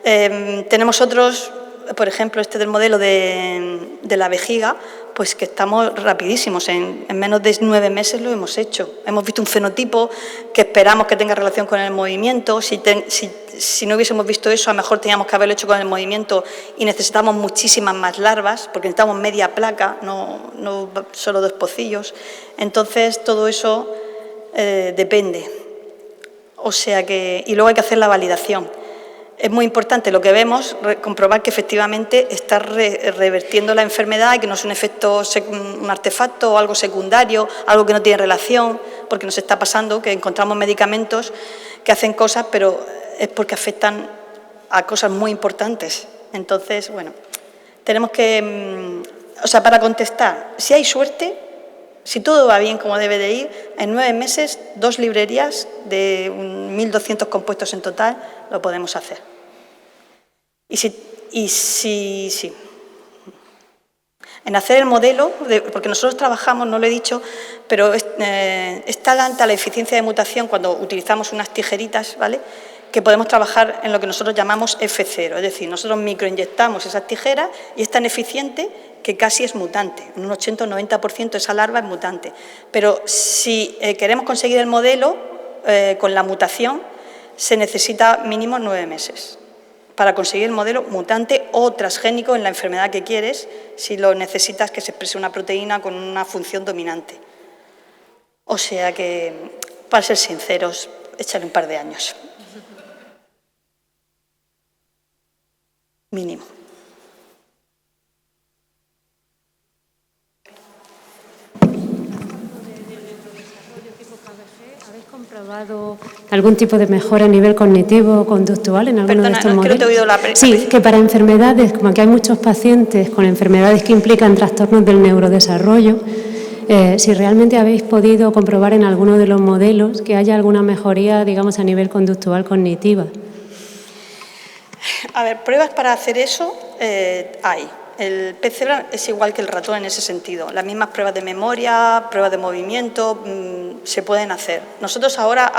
Tenemos otros, por ejemplo, este del modelo de la vejiga, pues que estamos rapidísimos, en menos de 9 meses lo hemos hecho. Hemos visto un fenotipo que esperamos que tenga relación con el movimiento. Si no hubiésemos visto eso, a lo mejor teníamos que haberlo hecho con el movimiento y necesitamos muchísimas más larvas, porque necesitamos media placa, no solo 2 pocillos. Entonces, todo eso depende. O sea que, y luego hay que hacer la validación. Es muy importante lo que vemos, comprobar que efectivamente está revertiendo la enfermedad y que no es un efecto, un artefacto o algo secundario, algo que no tiene relación, porque nos está pasando que encontramos medicamentos que hacen cosas, pero es porque afectan a cosas muy importantes. Entonces, bueno, tenemos que, o sea, para contestar, si hay suerte, si todo va bien como debe de ir, en 9 meses, 2 librerías de 1.200 compuestos en total lo podemos hacer. Sí. En hacer el modelo, porque nosotros trabajamos, no lo he dicho, pero es tan alta la eficiencia de mutación cuando utilizamos unas tijeritas, ¿vale?, que podemos trabajar en lo que nosotros llamamos F0, es decir, nosotros microinyectamos esas tijeras y es tan eficiente que casi es mutante, en un 80 o 90% esa larva es mutante. Pero si queremos conseguir el modelo con la mutación, se necesita mínimo 9 meses para conseguir el modelo mutante o transgénico en la enfermedad que quieres, si lo necesitas que se exprese una proteína con una función dominante. O sea que, para ser sinceros, échale un par de años. Mínimo. ¿Habéis comprobado algún tipo de mejora a nivel cognitivo o conductual en alguno de estos modelos? No te he oído la Sí, que para enfermedades, como que hay muchos pacientes con enfermedades que implican trastornos del neurodesarrollo, si realmente habéis podido comprobar en alguno de los modelos que haya alguna mejoría, digamos, a nivel conductual cognitiva. A ver, pruebas para hacer eso hay. El pez cebra es igual que el ratón en ese sentido. Las mismas pruebas de memoria, pruebas de movimiento, se pueden hacer. Nosotros ahora,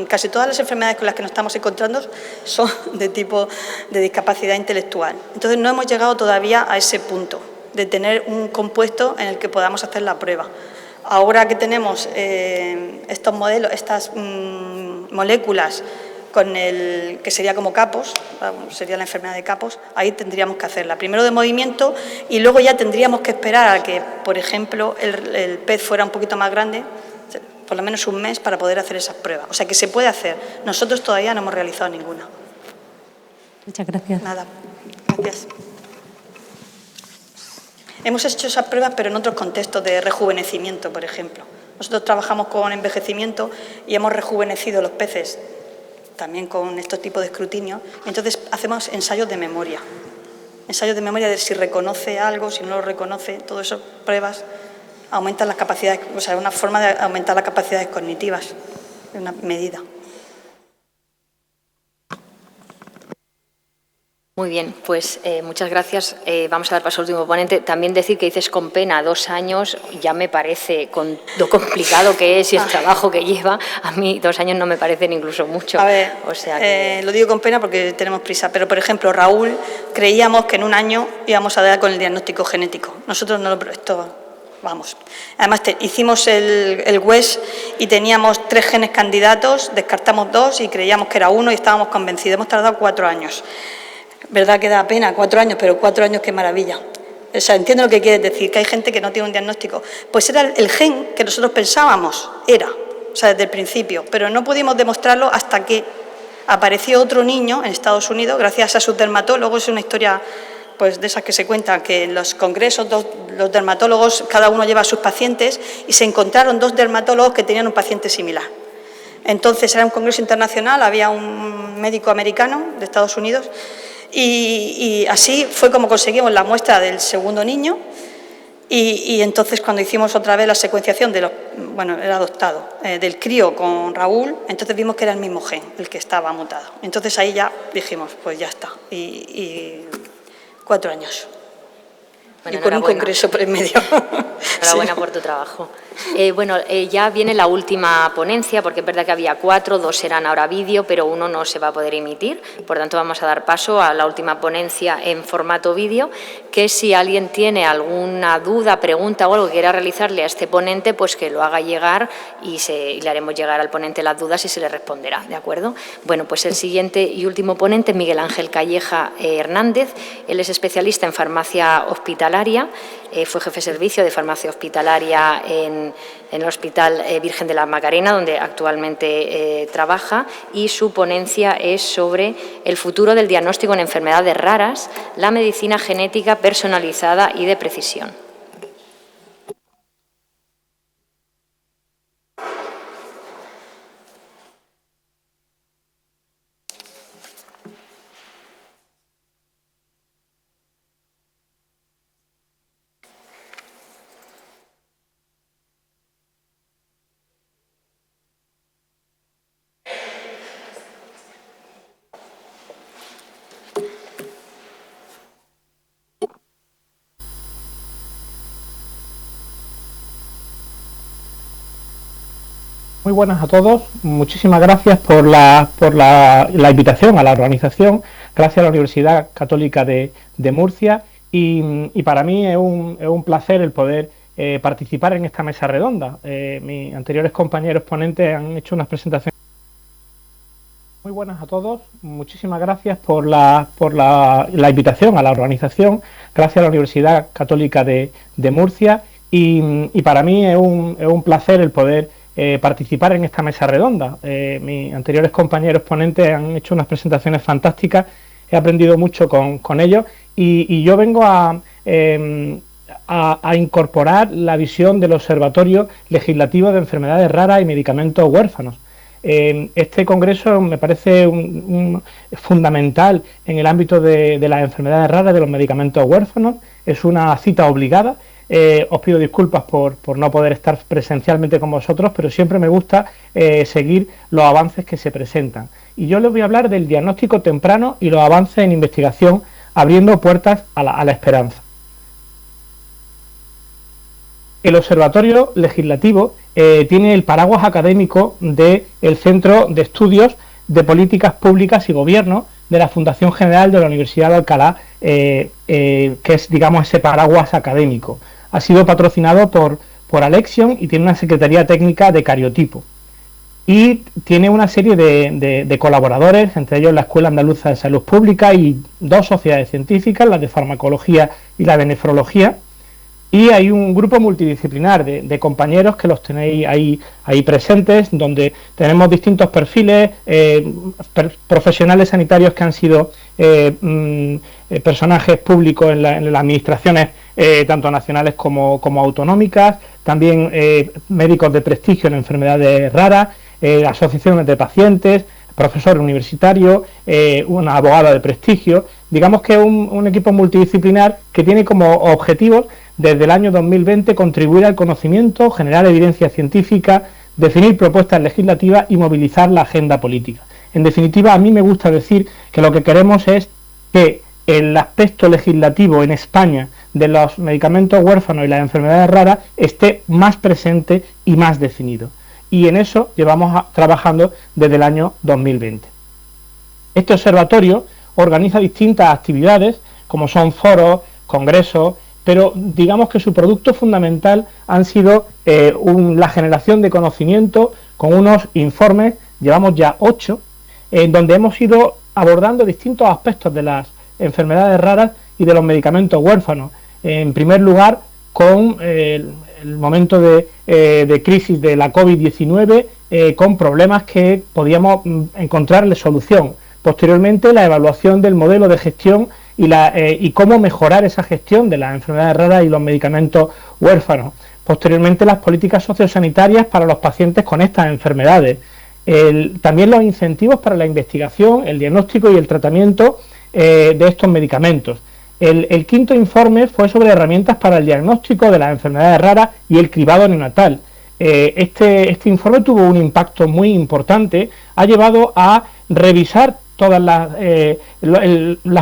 casi todas las enfermedades con las que nos estamos encontrando son de tipo de discapacidad intelectual. Entonces no hemos llegado todavía a ese punto de tener un compuesto en el que podamos hacer la prueba. Ahora que tenemos estos modelos, estas moléculas, con el que sería como capos, sería la enfermedad de capos, ahí tendríamos que hacerla. Primero de movimiento y luego ya tendríamos que esperar a que, por ejemplo, el pez fuera un poquito más grande, por lo menos un mes, para poder hacer esas pruebas. O sea que se puede hacer. Nosotros todavía no hemos realizado ninguna. Muchas gracias. Nada, gracias. Hemos hecho esas pruebas, pero en otros contextos de rejuvenecimiento, por ejemplo. Nosotros trabajamos con envejecimiento y hemos rejuvenecido los peces también con estos tipos de escrutinio. Entonces hacemos ensayos de memoria de si reconoce algo, si no lo reconoce, todas esas pruebas aumentan las capacidades, o sea, una forma de aumentar las capacidades cognitivas, una medida. Muy bien, pues muchas gracias. Vamos a dar paso al último ponente. También decir que dices con pena 2 años, ya me parece, con lo complicado que es y el trabajo que lleva, a mí 2 años no me parecen incluso mucho. A ver, o sea que... lo digo con pena porque tenemos prisa, pero por ejemplo, Raúl, creíamos que en un año íbamos a dar con el diagnóstico genético. Nosotros no lo... Esto vamos. Además hicimos el WES y teníamos 3 genes candidatos, descartamos 2 y creíamos que era uno y estábamos convencidos. Hemos tardado 4 años. Verdad que da pena, 4 años, pero 4 años qué maravilla. O sea, entiendo lo que quieres decir, que hay gente que no tiene un diagnóstico. Pues era el gen que nosotros pensábamos, o sea, desde el principio, pero no pudimos demostrarlo hasta que apareció otro niño en Estados Unidos, gracias a sus dermatólogos. Es una historia pues de esas que se cuentan, que en los congresos los dermatólogos, cada uno lleva a sus pacientes, y se encontraron 2 dermatólogos que tenían un paciente similar. Entonces era un congreso internacional, había un médico americano de Estados Unidos, y así fue como conseguimos la muestra del segundo niño, y entonces cuando hicimos otra vez la secuenciación era adoptado, del crío con Raúl, entonces vimos que era el mismo gen el que estaba mutado. Entonces ahí ya dijimos, pues ya está, y 4 años. Bueno, y con un congreso por en medio. Enhorabuena por tu trabajo. Ya viene la última ponencia, porque es verdad que había 4, 2 serán ahora vídeo, pero uno no se va a poder emitir. Por tanto, vamos a dar paso a la última ponencia en formato vídeo, que si alguien tiene alguna duda, pregunta o algo que quiera realizarle a este ponente, pues que lo haga llegar y le haremos llegar al ponente las dudas y se le responderá, ¿de acuerdo? Bueno, pues el siguiente y último ponente es Miguel Ángel Calleja Hernández. Él es especialista en farmacia hospitalaria, fue jefe de servicio de farmacia hospitalaria en el Hospital Virgen de la Macarena, donde actualmente trabaja, y su ponencia es sobre el futuro del diagnóstico en enfermedades raras, la medicina genética personalizada y de precisión. Muy buenas a todos, muchísimas gracias por la invitación a la organización, gracias a la Universidad Católica de Murcia, y para mí es un placer el poder participar en esta mesa redonda. Mis anteriores compañeros ponentes han hecho unas presentaciones. Muy buenas a todos, muchísimas gracias por la invitación a la organización, gracias a la Universidad Católica de Murcia, y para mí es un placer el poder participar en esta mesa redonda. Mis anteriores compañeros ponentes han hecho unas presentaciones fantásticas, he aprendido mucho con ellos, y yo vengo a incorporar la visión del Observatorio Legislativo de Enfermedades Raras y Medicamentos Huérfanos. Este congreso me parece fundamental en el ámbito de las enfermedades raras, de los medicamentos huérfanos. Es una cita obligada. Os pido disculpas por no poder estar presencialmente con vosotros, pero siempre me gusta seguir los avances que se presentan. Y yo les voy a hablar del diagnóstico temprano y los avances en investigación abriendo puertas a la esperanza. El Observatorio Legislativo tiene el paraguas académico del Centro de Estudios de Políticas Públicas y Gobierno de la Fundación General de la Universidad de Alcalá, que es, digamos, ese paraguas académico. Ha sido patrocinado por Alexion y tiene una secretaría técnica de cariotipo. Y tiene una serie de colaboradores, entre ellos la Escuela Andaluza de Salud Pública y 2 sociedades científicas, la de farmacología y la de nefrología. Y hay un grupo multidisciplinar de compañeros que los tenéis ahí presentes, donde tenemos distintos perfiles, profesionales sanitarios que han sido personajes públicos en las administraciones tanto nacionales como autonómicas, también médicos de prestigio en enfermedades raras, asociaciones de pacientes, profesor universitario, una abogada de prestigio. Digamos que es un equipo multidisciplinar que tiene como objetivos desde el año 2020 contribuir al conocimiento, generar evidencia científica, definir propuestas legislativas y movilizar la agenda política. En definitiva, a mí me gusta decir que lo que queremos es que el aspecto legislativo en España de los medicamentos huérfanos y las enfermedades raras esté más presente y más definido. Y en eso llevamos trabajando desde el año 2020. Este observatorio organiza distintas actividades, como son foros, congresos pero digamos que su producto fundamental han sido la generación de conocimiento con unos informes, llevamos ya 8, en donde hemos ido abordando distintos aspectos de las enfermedades raras y de los medicamentos huérfanos. En primer lugar, con el momento de crisis de la COVID-19, con problemas que podíamos encontrarle solución. Posteriormente, la evaluación del modelo de gestión y cómo mejorar esa gestión de las enfermedades raras y los medicamentos huérfanos. Posteriormente, las políticas sociosanitarias para los pacientes con estas enfermedades. También los incentivos para la investigación, el diagnóstico y el tratamiento de estos medicamentos. El quinto informe fue sobre herramientas para el diagnóstico de las enfermedades raras y el cribado neonatal. Este informe tuvo un impacto muy importante, ha llevado a revisar todas las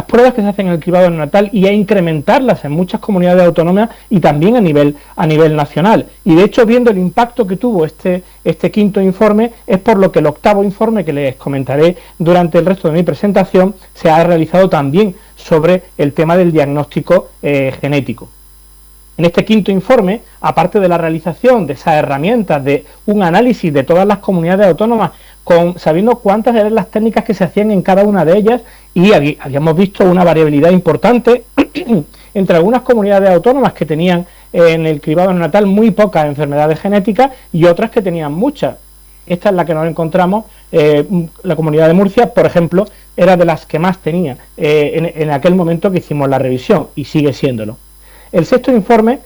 pruebas que se hacen en el cribado neonatal y a incrementarlas en muchas comunidades autónomas y también a nivel nacional. Y de hecho, viendo el impacto que tuvo este quinto informe, es por lo que el octavo informe, que les comentaré durante el resto de mi presentación, se ha realizado también sobre el tema del diagnóstico genético. En este quinto informe, aparte de la realización de esas herramientas, de un análisis de todas las comunidades autónomas, sabiendo cuántas eran las técnicas que se hacían en cada una de ellas, y habíamos visto una variabilidad importante entre algunas comunidades autónomas que tenían en el cribado neonatal muy pocas enfermedades genéticas y otras que tenían muchas. Esta es la que nos encontramos, la comunidad de Murcia, por ejemplo, era de las que más tenía en aquel momento que hicimos la revisión, y sigue siéndolo. El sexto informe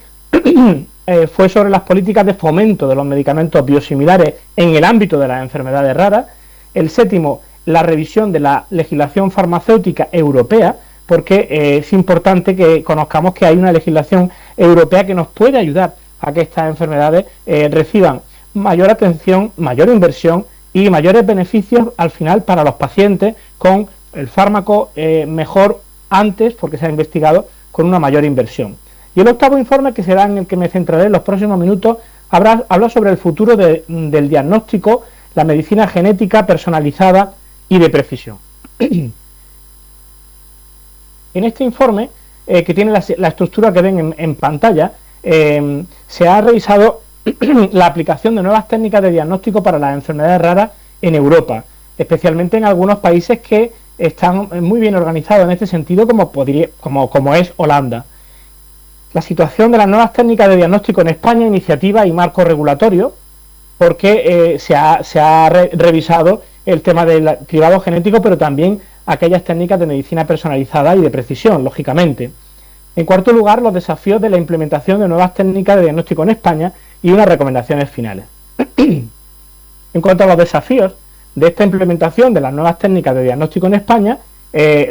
fue sobre las políticas de fomento de los medicamentos biosimilares en el ámbito de las enfermedades raras. El séptimo, la revisión de la legislación farmacéutica europea, porque es importante que conozcamos que hay una legislación europea que nos puede ayudar a que estas enfermedades reciban mayor atención, mayor inversión y mayores beneficios al final para los pacientes, con el fármaco mejor antes, porque se ha investigado con una mayor inversión. Y el octavo informe, que será en el que me centraré en los próximos minutos, habla sobre el futuro del diagnóstico, la medicina genética personalizada y de precisión. En este informe, que tiene la estructura que ven en pantalla, se ha revisado la aplicación de nuevas técnicas de diagnóstico para las enfermedades raras en Europa, especialmente en algunos países que están muy bien organizados en este sentido, como es Holanda. La situación de las nuevas técnicas de diagnóstico en España, iniciativa y marco regulatorio, porque se ha revisado el tema del cribado genético, pero también aquellas técnicas de medicina personalizada y de precisión, lógicamente. En cuarto lugar, los desafíos de la implementación de nuevas técnicas de diagnóstico en España y unas recomendaciones finales. En cuanto a los desafíos de esta implementación de las nuevas técnicas de diagnóstico en España,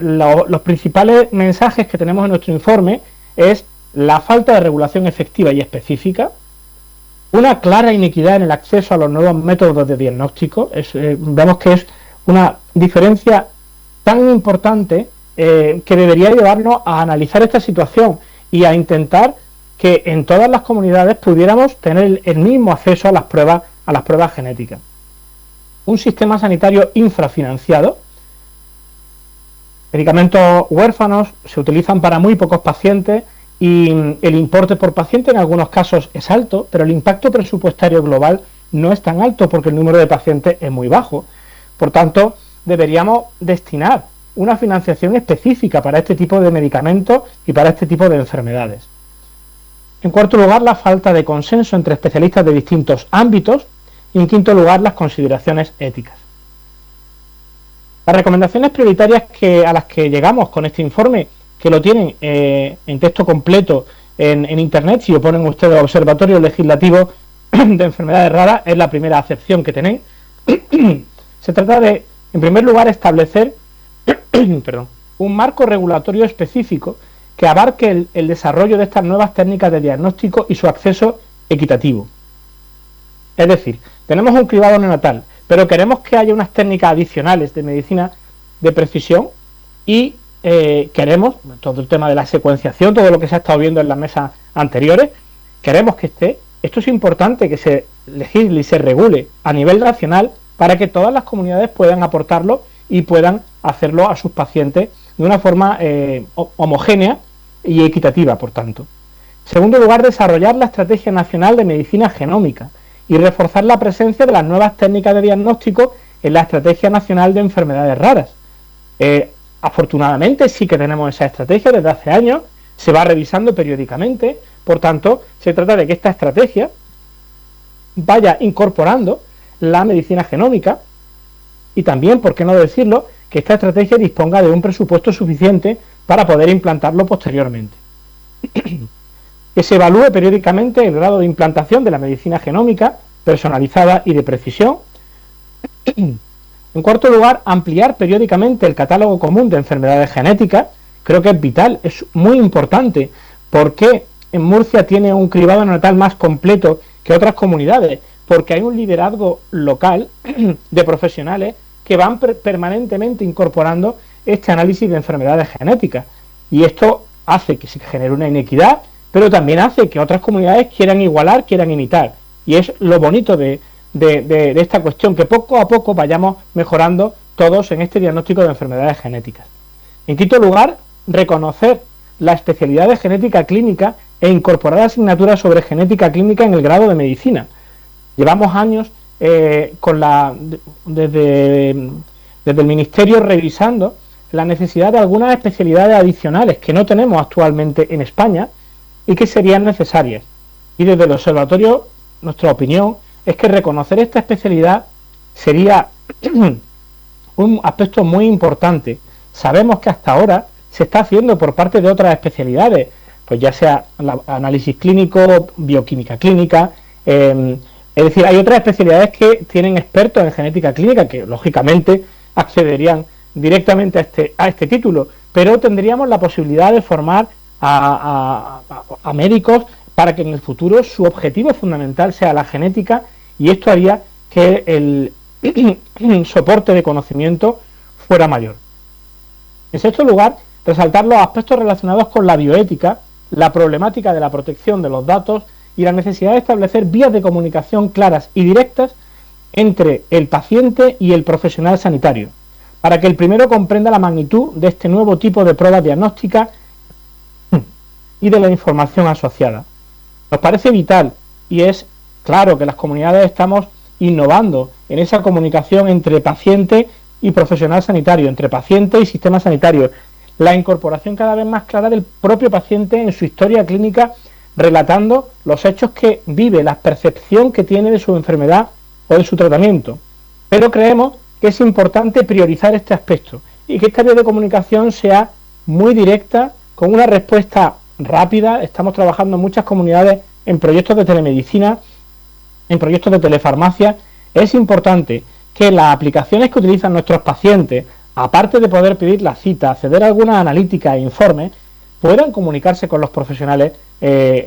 los principales mensajes que tenemos en nuestro informe es la falta de regulación efectiva y específica, una clara inequidad en el acceso a los nuevos métodos de diagnóstico. Vemos que es una diferencia tan importante que debería llevarnos a analizar esta situación y a intentar que en todas las comunidades pudiéramos tener el mismo acceso a las pruebas genéticas. Un sistema sanitario infrafinanciado. Medicamentos huérfanos se utilizan para muy pocos pacientes y el importe por paciente en algunos casos es alto, pero el impacto presupuestario global no es tan alto porque el número de pacientes es muy bajo. Por tanto, deberíamos destinar una financiación específica para este tipo de medicamentos y para este tipo de enfermedades. En cuarto lugar, la falta de consenso entre especialistas de distintos ámbitos. Y en quinto lugar, las consideraciones éticas. Las recomendaciones prioritarias a las que llegamos con este informe, que lo tienen en texto completo en Internet, si lo ponen ustedes Observatorio Legislativo de Enfermedades Raras, es la primera acepción que tenéis. Se trata de, en primer lugar, establecer un marco regulatorio específico que abarque el desarrollo de estas nuevas técnicas de diagnóstico y su acceso equitativo. Es decir, tenemos un cribado neonatal, pero queremos que haya unas técnicas adicionales de medicina de precisión y queremos, todo el tema de la secuenciación, todo lo que se ha estado viendo en las mesas anteriores, queremos que esté. Esto es importante que se legisle y se regule a nivel nacional para que todas las comunidades puedan aportarlo y puedan hacerlo a sus pacientes de una forma homogénea y equitativa, por tanto. En segundo lugar, desarrollar la Estrategia Nacional de Medicina Genómica y reforzar la presencia de las nuevas técnicas de diagnóstico en la Estrategia Nacional de Enfermedades Raras. Afortunadamente sí que tenemos esa estrategia desde hace años, se va revisando periódicamente, por tanto, se trata de que esta estrategia vaya incorporando la medicina genómica y también, por qué no decirlo, que esta estrategia disponga de un presupuesto suficiente para poder implantarlo posteriormente. Que se evalúe periódicamente el grado de implantación de la medicina genómica personalizada y de precisión. En cuarto lugar, ampliar periódicamente el catálogo común de enfermedades genéticas. Creo que es vital, es muy importante, porque en Murcia tiene un cribado neonatal más completo que otras comunidades, porque hay un liderazgo local de profesionales que van permanentemente incorporando este análisis de enfermedades genéticas. Y esto hace que se genere una inequidad, pero también hace que otras comunidades quieran igualar, quieran imitar. Y es lo bonito de esta cuestión, que poco a poco vayamos mejorando todos en este diagnóstico de enfermedades genéticas. En quinto lugar, reconocer la especialidad de genética clínica e incorporar asignaturas sobre genética clínica en el grado de medicina. Llevamos años desde el Ministerio revisando la necesidad de algunas especialidades adicionales que no tenemos actualmente en España y que serían necesarias. Y desde el observatorio, nuestra opinión es que reconocer esta especialidad sería un aspecto muy importante. Sabemos que hasta ahora se está haciendo por parte de otras especialidades, pues ya sea análisis clínico, bioquímica clínica, es decir, hay otras especialidades que tienen expertos en genética clínica que lógicamente accederían directamente a este título, pero tendríamos la posibilidad de formar a médicos para que en el futuro su objetivo fundamental sea la genética, y esto haría que el soporte de conocimiento fuera mayor. En sexto lugar, resaltar los aspectos relacionados con la bioética, la problemática de la protección de los datos y la necesidad de establecer vías de comunicación claras y directas entre el paciente y el profesional sanitario, para que el primero comprenda la magnitud de este nuevo tipo de pruebas diagnósticas y de la información asociada. Nos parece vital, y es claro que las comunidades estamos innovando en esa comunicación entre paciente y profesional sanitario, entre paciente y sistema sanitario, la incorporación cada vez más clara del propio paciente en su historia clínica, relatando los hechos que vive, la percepción que tiene de su enfermedad o de su tratamiento. Pero creemos que es importante priorizar este aspecto y que esta vía de comunicación sea muy directa, con una respuesta rápida. Estamos trabajando en muchas comunidades en proyectos de telemedicina, en proyectos de telefarmacia. Es importante que las aplicaciones que utilizan nuestros pacientes, aparte de poder pedir la cita, acceder a algunas analíticas e informes, puedan comunicarse con los profesionales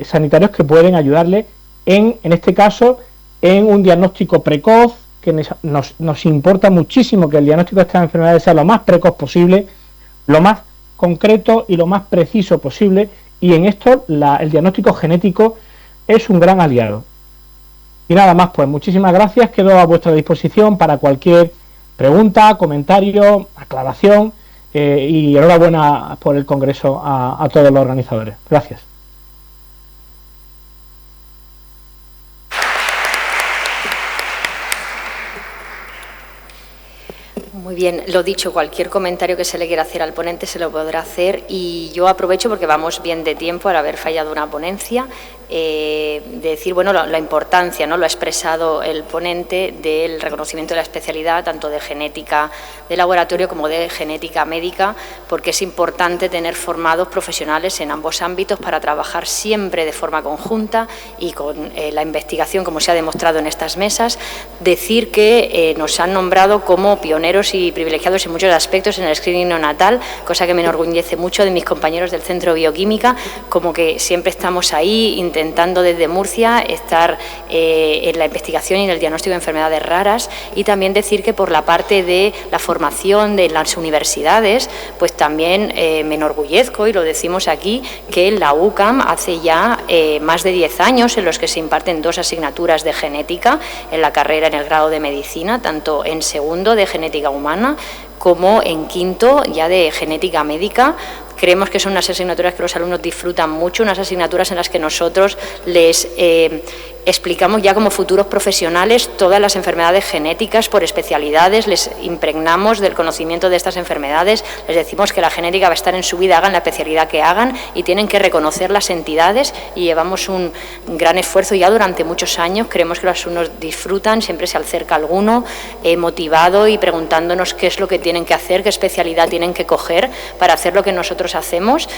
sanitarios que pueden ayudarles en este caso, en un diagnóstico precoz, que nos importa muchísimo que el diagnóstico de estas enfermedades sea lo más precoz posible, lo más concreto y lo más preciso posible, y en esto el diagnóstico genético es un gran aliado. Y nada más, pues muchísimas gracias, quedo a vuestra disposición para cualquier pregunta, comentario, aclaración, y enhorabuena por el Congreso a todos los organizadores. Gracias. Muy bien, lo dicho, cualquier comentario que se le quiera hacer al ponente se lo podrá hacer, y yo aprovecho porque vamos bien de tiempo al haber fallado una ponencia, de decir, bueno, la importancia, ¿no?, lo ha expresado el ponente del reconocimiento de la especialidad, tanto de genética de laboratorio como de genética médica, porque es importante tener formados profesionales en ambos ámbitos para trabajar siempre de forma conjunta y con la investigación, como se ha demostrado en estas mesas. Decir que nos han nombrado como pioneros y privilegiados en muchos aspectos en el screening neonatal, cosa que me enorgullece mucho de mis compañeros del Centro de Bioquímica, como que siempre estamos ahí intentando desde Murcia estar en la investigación y en el diagnóstico de enfermedades raras. Y también decir que por la parte de la formación de las universidades, pues también me enorgullezco, y lo decimos aquí, que en la UCAM hace ya más de 10 años en los que se imparten 2 asignaturas de genética en la carrera, en el grado de medicina, tanto en segundo de genética humana como en quinto ya de genética médica, Creemos que son unas asignaturas que los alumnos disfrutan mucho, unas asignaturas en las que nosotros les explicamos ya como futuros profesionales todas las enfermedades genéticas por especialidades, les impregnamos del conocimiento de estas enfermedades, les decimos que la genética va a estar en su vida, hagan la especialidad que hagan y tienen que reconocer las entidades, y llevamos un gran esfuerzo ya durante muchos años. Creemos que los alumnos disfrutan, siempre se acerca alguno motivado y preguntándonos qué es lo que tienen que hacer, qué especialidad tienen que coger para hacer lo que nosotros hacemos.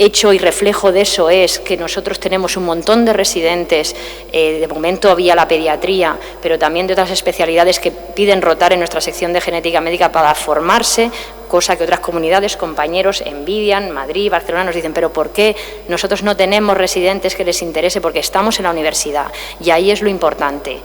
Hecho y reflejo de eso es que nosotros tenemos un montón de residentes, de momento había la pediatría, pero también de otras especialidades que piden rotar en nuestra sección de genética médica para formarse, cosa que otras comunidades, compañeros envidian. Madrid, Barcelona nos dicen, pero ¿por qué nosotros no tenemos residentes que les interese? Porque estamos en la universidad y ahí es lo importante.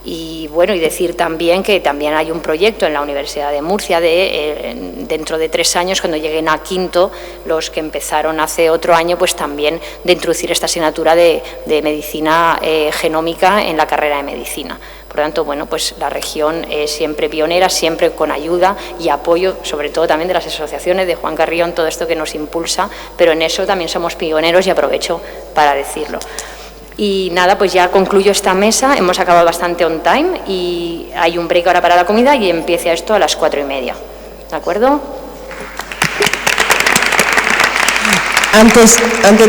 Y bueno, y decir también que también hay un proyecto en la Universidad de Murcia dentro de 3 años, cuando lleguen a quinto, los que empezaron hace otro año, pues también de introducir esta asignatura de medicina genómica en la carrera de medicina. Por lo tanto, bueno, pues la región es siempre pionera, siempre con ayuda y apoyo, sobre todo también de las asociaciones, de Juan Carrión, todo esto que nos impulsa, pero en eso también somos pioneros y aprovecho para decirlo. Y nada, pues ya concluyo esta mesa, hemos acabado bastante on time y hay un break ahora para la comida y empieza esto a las 4:30, ¿de acuerdo? Antes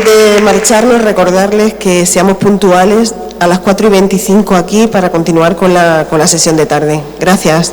de marcharnos, recordarles que seamos puntuales a las 4:25 aquí para continuar con la sesión de tarde. Gracias.